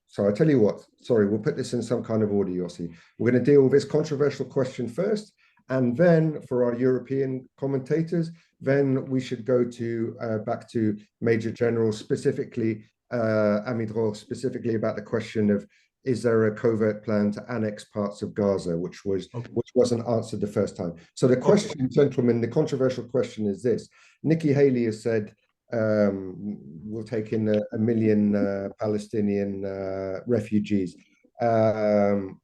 so I tell you what, sorry, we'll put this in some kind of order, Yossi. We're going to deal with this controversial question first, and then for our European commentators, then we should go to back to Major General, specifically, Amidror, specifically about the question of, is there a covert plan to annex parts of Gaza, which wasn't answered the first time. So the question, gentlemen, the controversial question is this. Nikki Haley has said, we'll take in a million Palestinian refugees. The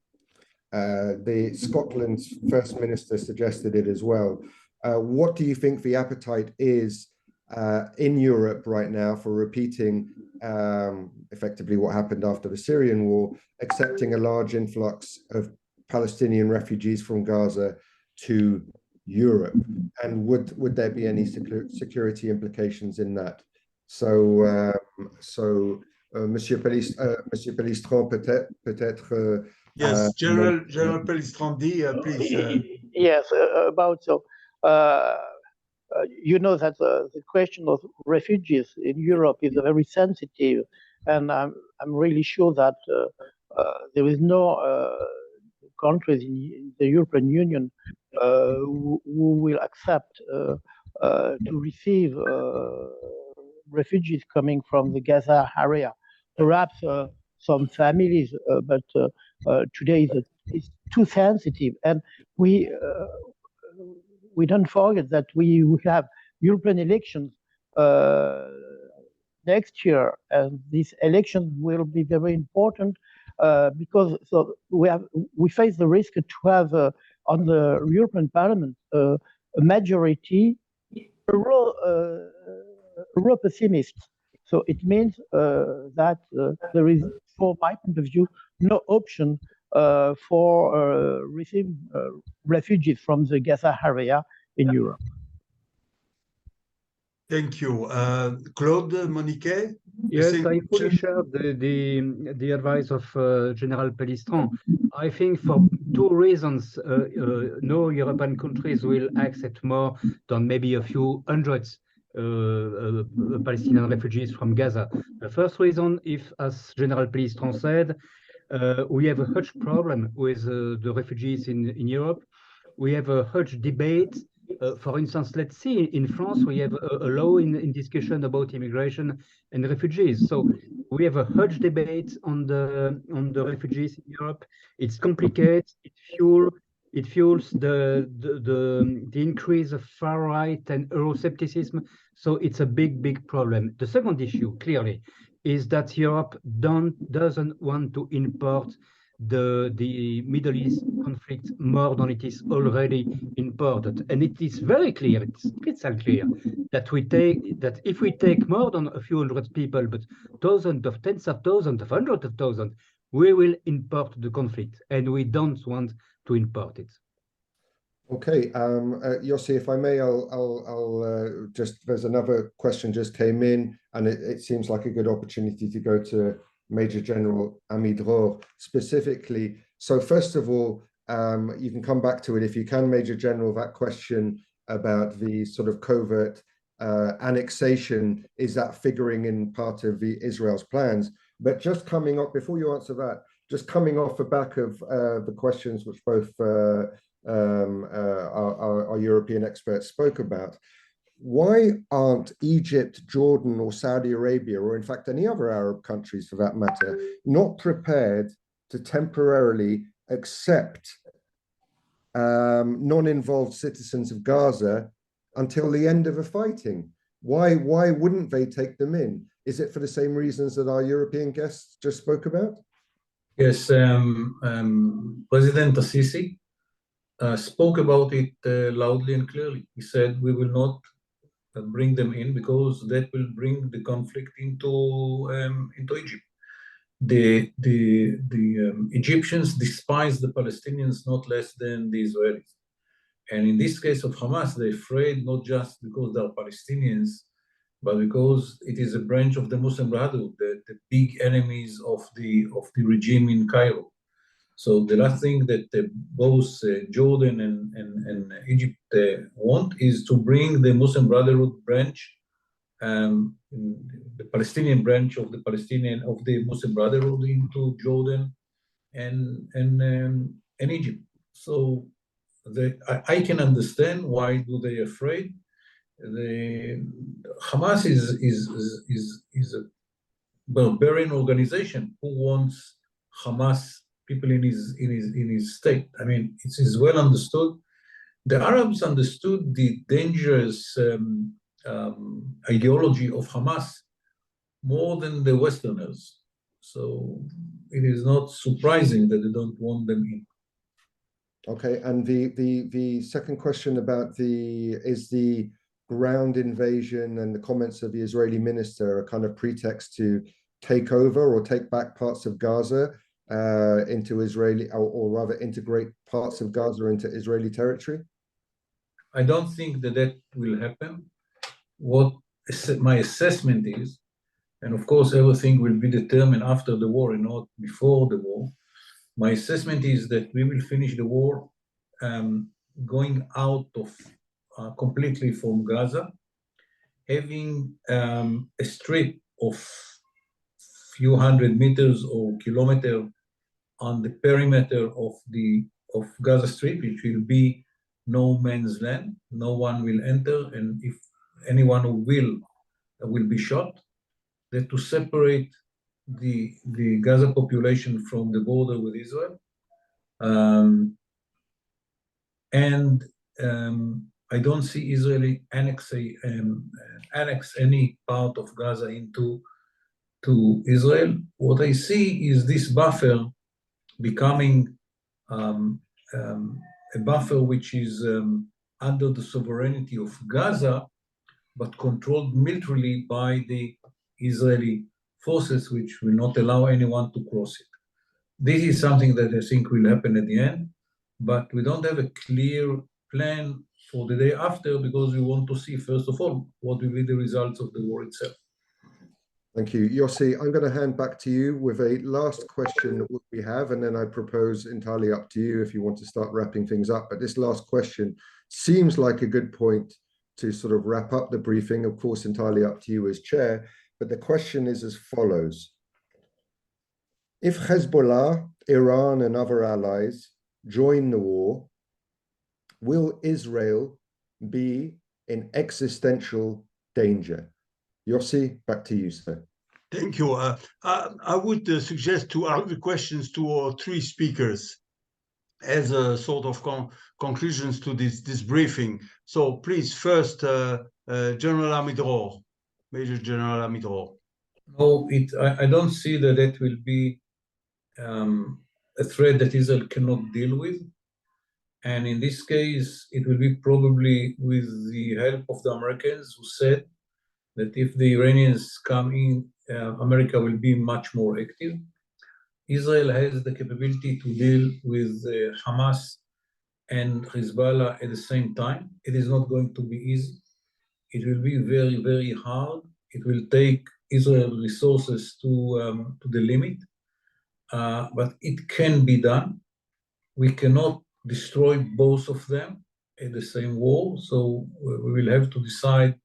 Scotland's First Minister suggested it as well. What do you think the appetite is in Europe right now for repeating effectively what happened after the Syrian war, accepting a large influx of Palestinian refugees from Gaza to Europe? And would there be any security implications in that? So, Monsieur Pelistron, peut-être. Yes, General Pellistrandi, please. Yes, about so. You know that the question of refugees in Europe is very sensitive, and I'm really sure that there is no countries in the European Union who will accept to receive refugees coming from the Gaza area. Perhaps some families, but today it's too sensitive, and we don't forget that we have European elections next year, and these elections will be very important because we face the risk to have on the European Parliament a majority Euro-pessimists. So it means that there is, from my point of view, no option for receiving refugees from the Gaza area in Europe. Thank you. Claude, Monique? Yes, I fully share the advice of General Pelistron. I think for two reasons, no European countries will accept more than maybe a few hundreds Palestinian refugees from Gaza. The first reason, if, as General Pelistron said, we have a huge problem with the refugees in Europe. We have a huge debate. For instance, let's see, in France, we have a law in discussion about immigration and refugees. So we have a huge debate on the refugees in Europe. It's complicated. It fuels the increase of far right and Euroscepticism. So it's a big problem. The second issue, clearly, is that Europe doesn't want to import the Middle East conflict more than it is already imported. And it is very clear, it's crystal clear, that if we take more than a few hundred people, but thousands of tens of thousands of hundreds of thousands, we will import the conflict, and we don't want to import it. Okay, Yossi, if I may, I'll just, there's another question just came in, and it seems like a good opportunity to go to Major General Amidror specifically. So first of all, you can come back to it if you can, Major General, that question about the sort of covert annexation, is that figuring in part of Israel's plans? But just coming up, before you answer that, just coming off the back of the questions which both our European experts spoke about, why aren't Egypt, Jordan, or Saudi Arabia, or in fact any other Arab countries for that matter, not prepared to temporarily accept non-involved citizens of Gaza until the end of the fighting? Why wouldn't they take them in? Is it for the same reasons that our European guests just spoke about? Yes, President Assisi spoke about it loudly and clearly. He said, we will not bring them in because that will bring the conflict into Egypt. The Egyptians despise the Palestinians not less than the Israelis. And in this case of Hamas, they're afraid not just because they're Palestinians, but because it is a branch of the Muslim Brotherhood, the big enemies of the regime in Cairo. So the last thing that both Jordan and Egypt want is to bring the Muslim Brotherhood branch, the Palestinian branch of the Muslim Brotherhood into Jordan and Egypt. So I can understand why do they afraid. The Hamas is a barbarian organization who wants Hamas people in his state. I mean, it is well understood. The Arabs understood the dangerous ideology of Hamas more than the Westerners. So it is not surprising that they don't want them in. Okay, and the second question about is the ground invasion and the comments of the Israeli minister a kind of pretext to take over or take back parts of Gaza into Israeli, or rather integrate parts of Gaza into Israeli territory? I don't think that will happen. What my assessment is, and of course everything will be determined after the war and not before the war, my assessment is that we will finish the war going out of completely from Gaza, having a strip of few hundred meters or kilometer on the perimeter of Gaza Strip, which will be no man's land. No one will enter, and if anyone who will be shot. That to separate the Gaza population from the border with Israel. I don't see Israeli annex any part of Gaza into Israel. What I see is this buffer becoming a buffer which is under the sovereignty of Gaza, but controlled militarily by the Israeli forces, which will not allow anyone to cross it. This is something that I think will happen at the end, but we don't have a clear plan for the day after because we want to see, first of all, what will be the results of the war itself. Thank you. Yossi, I'm going to hand back to you with a last question that we have, and then I propose entirely up to you if you want to start wrapping things up. But this last question seems like a good point to sort of wrap up the briefing, of course, entirely up to you as chair. But the question is as follows. If Hezbollah, Iran, and other allies join the war, will Israel be in existential danger? Yossi, back to you, sir. Thank you. I would suggest to ask the questions to our three speakers as a sort of conclusions to this briefing. So please, first, General Amidror, Major General Amidror. No, I don't see that it will be a threat that Israel cannot deal with. And in this case, it will be probably with the help of the Americans, who said that if the Iranians come in, America will be much more active. Israel has the capability to deal with Hamas and Hezbollah at the same time. It is not going to be easy. It will be very, very hard. It will take Israel resources to the limit, but it can be done. We cannot destroy both of them in the same war, so we will have to decide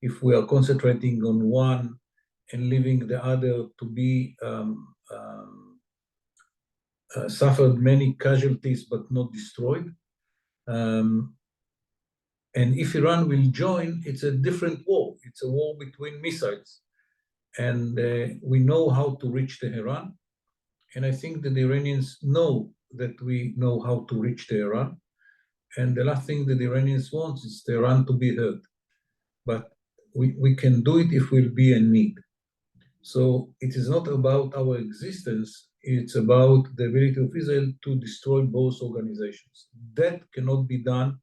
if we are concentrating on one and leaving the other to be suffered many casualties but not destroyed. And if Iran will join, it's a different war. It's a war between missiles. And we know how to reach Tehran. And I think that the Iranians know that we know how to reach Tehran. And the last thing that the Iranians want is Tehran to be heard. But we can do it if we'll be in need. So it is not about our existence, it's about the ability of Israel to destroy both organizations. That cannot be done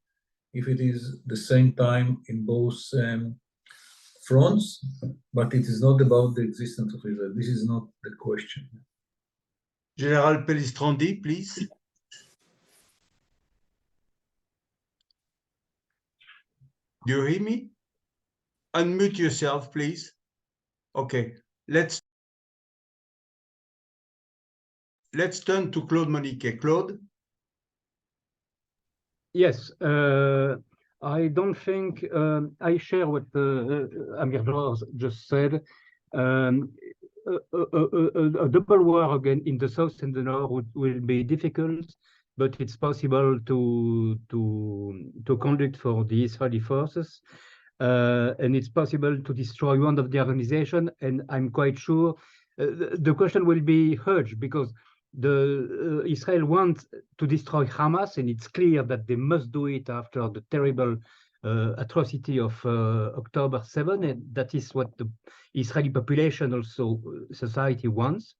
if it is the same time in both fronts, but it is not about the existence of Israel. This is not the question. General Pellistrandi, please. Do you hear me? Unmute yourself, please. Okay, let's turn to Claude Moniquet. Claude? Yes, I don't think I share what Amir Dros just said. A double war again in the south and the north will be difficult, but it's possible to conduct for the Israeli forces, and it's possible to destroy one of the organization. And I'm quite sure the question will be huge because the Israel wants to destroy Hamas, and it's clear that they must do it after the terrible atrocity of October 7, and that is what the Israeli population, also society, wants.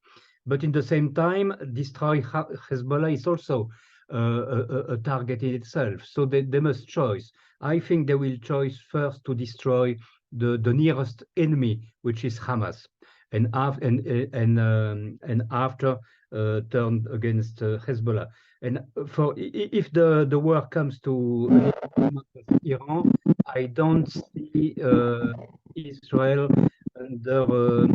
But in the same time, destroy Hezbollah is also a target in itself. So they must choose. I think they will choose first to destroy the nearest enemy, which is Hamas, and after turned against Hezbollah. And for if the war comes to Iran, I don't see Israel under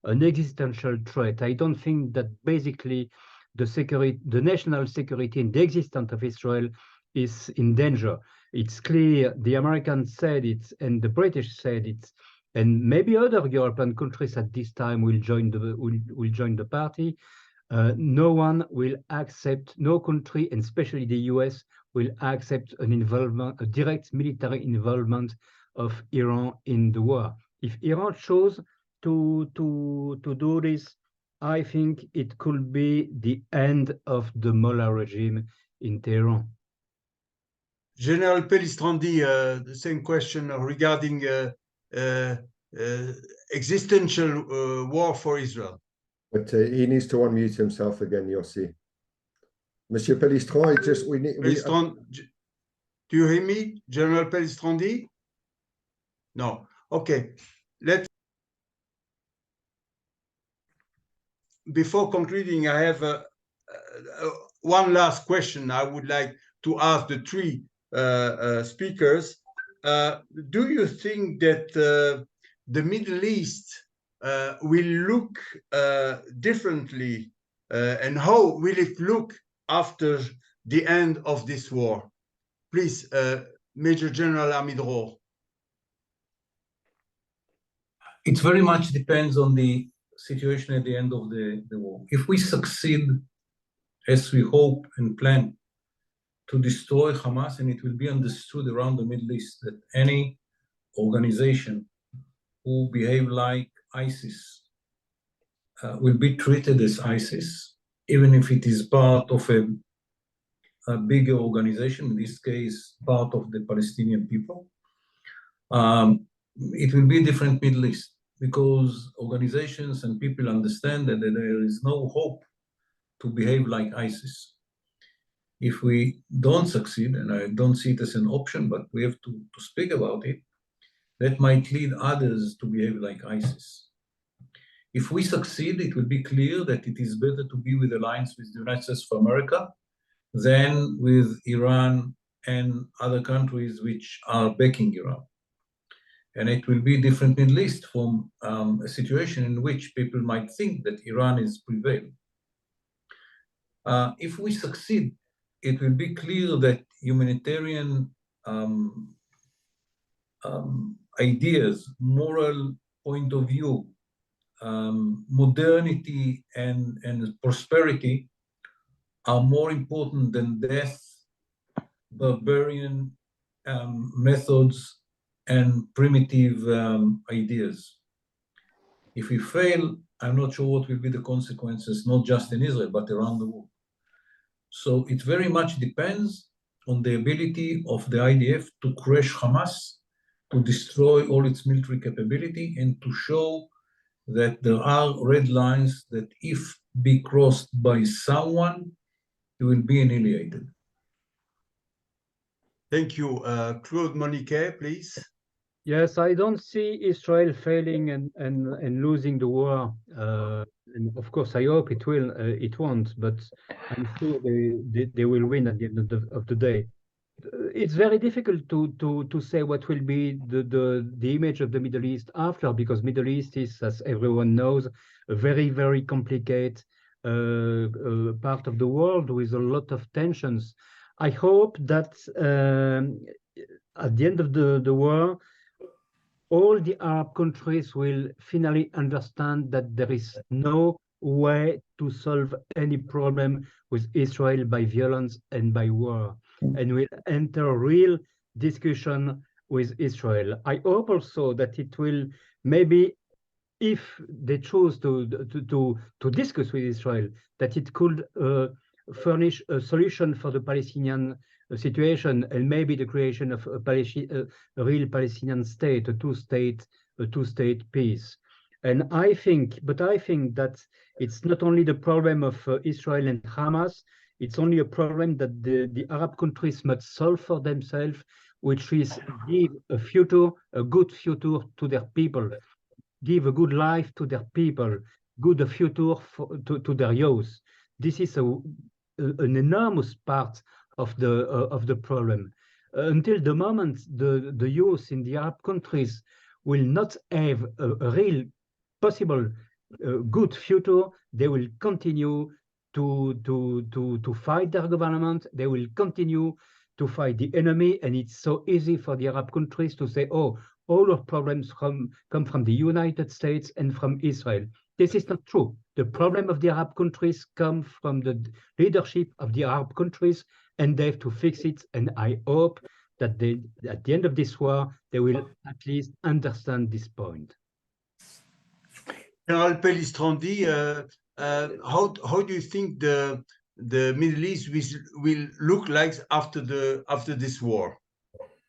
an existential threat. I don't think that basically the national security and the existence of Israel is in danger. It's clear the Americans said it and the British said it, and maybe other European countries at this time will join the party. No one will accept, no country, and especially the US, will accept a direct military involvement of Iran in the war. If Iran chose to do this, I think it could be the end of the Mullah regime in Tehran. General Pellistrandi, the same question regarding existential war for Israel. But he needs to unmute himself again, Yossi. Monsieur Pellistrand, do you hear me, General Pellistrandi? No. Okay. Before concluding, I have one last question I would like to ask the three speakers. Do you think that the Middle East will look differently, and how will it look after the end of this war? Please, Major General Amir Dror. It very much depends on the situation at the end of the war. If we succeed, as we hope and plan, to destroy Hamas, and it will be understood around the Middle East that any organization who behave like ISIS will be treated as ISIS, even if it is part of a bigger organization, in this case, part of the Palestinian people. It will be a different Middle East because organizations and people understand that there is no hope to behave like ISIS. If we don't succeed, and I don't see it as an option, but we have to speak about it, that might lead others to behave like ISIS. If we succeed, it will be clear that it is better to be with alliance with the United States of America than with Iran and other countries which are backing Iran. And it will be a different Middle East from a situation in which people might think that Iran is prevailing. If we succeed, it will be clear that humanitarian ideas, moral point of view, modernity and prosperity are more important than death, barbarian, methods and primitive ideas. If we fail, I'm not sure what will be the consequences, not just in Israel, but around the world. So it very much depends on the ability of the IDF to crush Hamas, to destroy all its military capability, and to show that there are red lines that if be crossed by someone, it will be annihilated. Thank you. Claude Moniquet, please. Yes, I don't see Israel failing and losing the war. And of course, I hope it will. It won't, but I'm sure they will win at the end of the day. It's very difficult to say what will be the image of the Middle East after, because Middle East is, as everyone knows, a very complicated part of the world with a lot of tensions. I hope that at the end of the war, all the Arab countries will finally understand that there is no way to solve any problem with Israel by violence and by war, and will enter real discussion with Israel. I hope also that it will maybe, if they choose to discuss with Israel, that it could furnish a solution for the Palestinian situation, and maybe the creation of a real Palestinian state, a two-state peace. And I think that it's not only the problem of Israel and Hamas, it's only a problem that the Arab countries must solve for themselves, which is give a good future to their people, give a good life to their people, good future to their youth. This is an enormous part of the problem. Until the moment the youth in the Arab countries will not have a real possible good future, they will continue to fight their government. They will continue to fight the enemy, and it's so easy for the Arab countries to say, "Oh, all our problems come from the United States and from Israel." This is not true. The problem of the Arab countries come from the leadership of the Arab countries, and they have to fix it. And I hope that at the end of this war, they will at least understand this point. General Pellistrandi, how do you think the Middle East will look like after this war?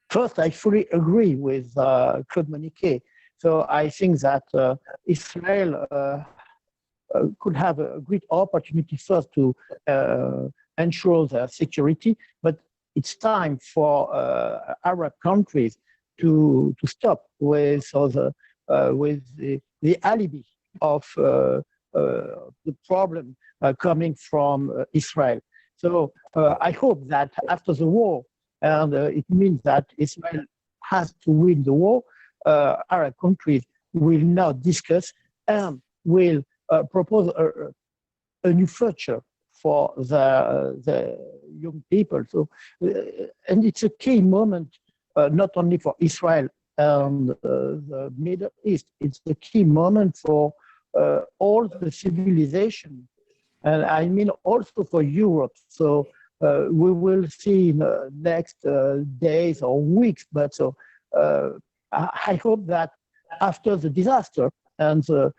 First, I fully agree with Claude Moniquet. So I think that Israel could have a great opportunity first to ensure their security, but it's time for Arab countries to stop with the alibi of the problem coming from Israel. So I hope that after the war, and it means that Israel has to win the war, Arab countries will now discuss and will propose a new future for the young people. So, and it's a key moment, not only for Israel and the Middle East, it's a key moment for all the civilization, and I mean also for Europe. So we will see in the next days or weeks, but so I hope that after the disaster and the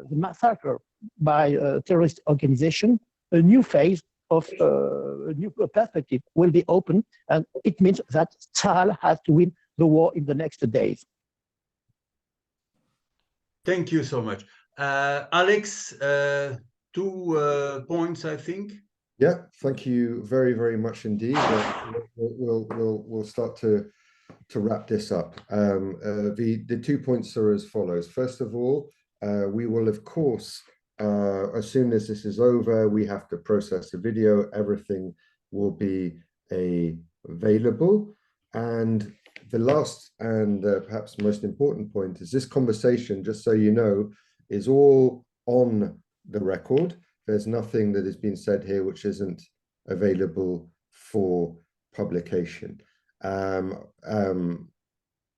massacre by a terrorist organization, a new phase of a new perspective will be open, and it means that Tzahal has to win the war in the next days. Thank you so much. Alex, 2 points, I think. Yeah, thank you very much indeed. We'll start to wrap this up. The 2 points are as follows. First of all, we will of course, as soon as this is over, we have to process the video. Everything will be available. And the last and perhaps most important point is this conversation, just so you know, is all on the record. There's nothing that has been said here which isn't available for publication.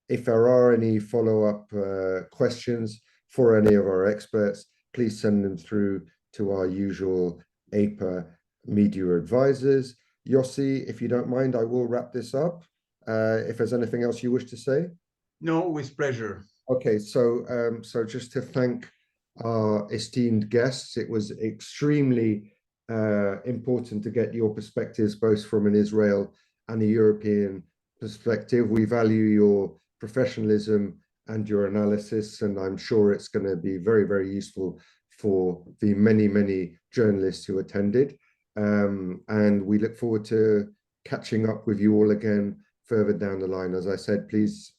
If there are any follow-up questions for any of our experts, please send them through to our usual APA media advisors. Yossi, if you don't mind, I will wrap this up. if there's anything else you wish to say. No, with pleasure. Okay, so so just to thank our esteemed guests, it was extremely important to get your perspectives, both from an Israel and a European perspective. We value your professionalism and your analysis, and I'm sure it's going to be very, very useful for the many, many journalists who attended. And we look forward to catching up with you all again further down the line. As I said, please,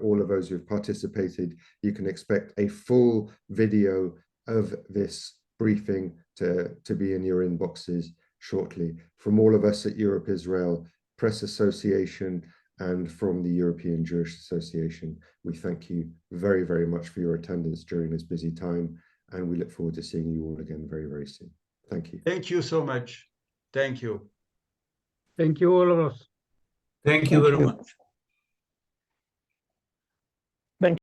all of those who've participated, you can expect a full video of this briefing to be in your inboxes shortly. From all of us at Europe Israel Press Association and from the European Jewish Association, we thank you very, very much for your attendance during this busy time, and we look forward to seeing you all again very, very soon. Thank you. Thank you so much. Thank you. Thank you, all of us. Thank you very much.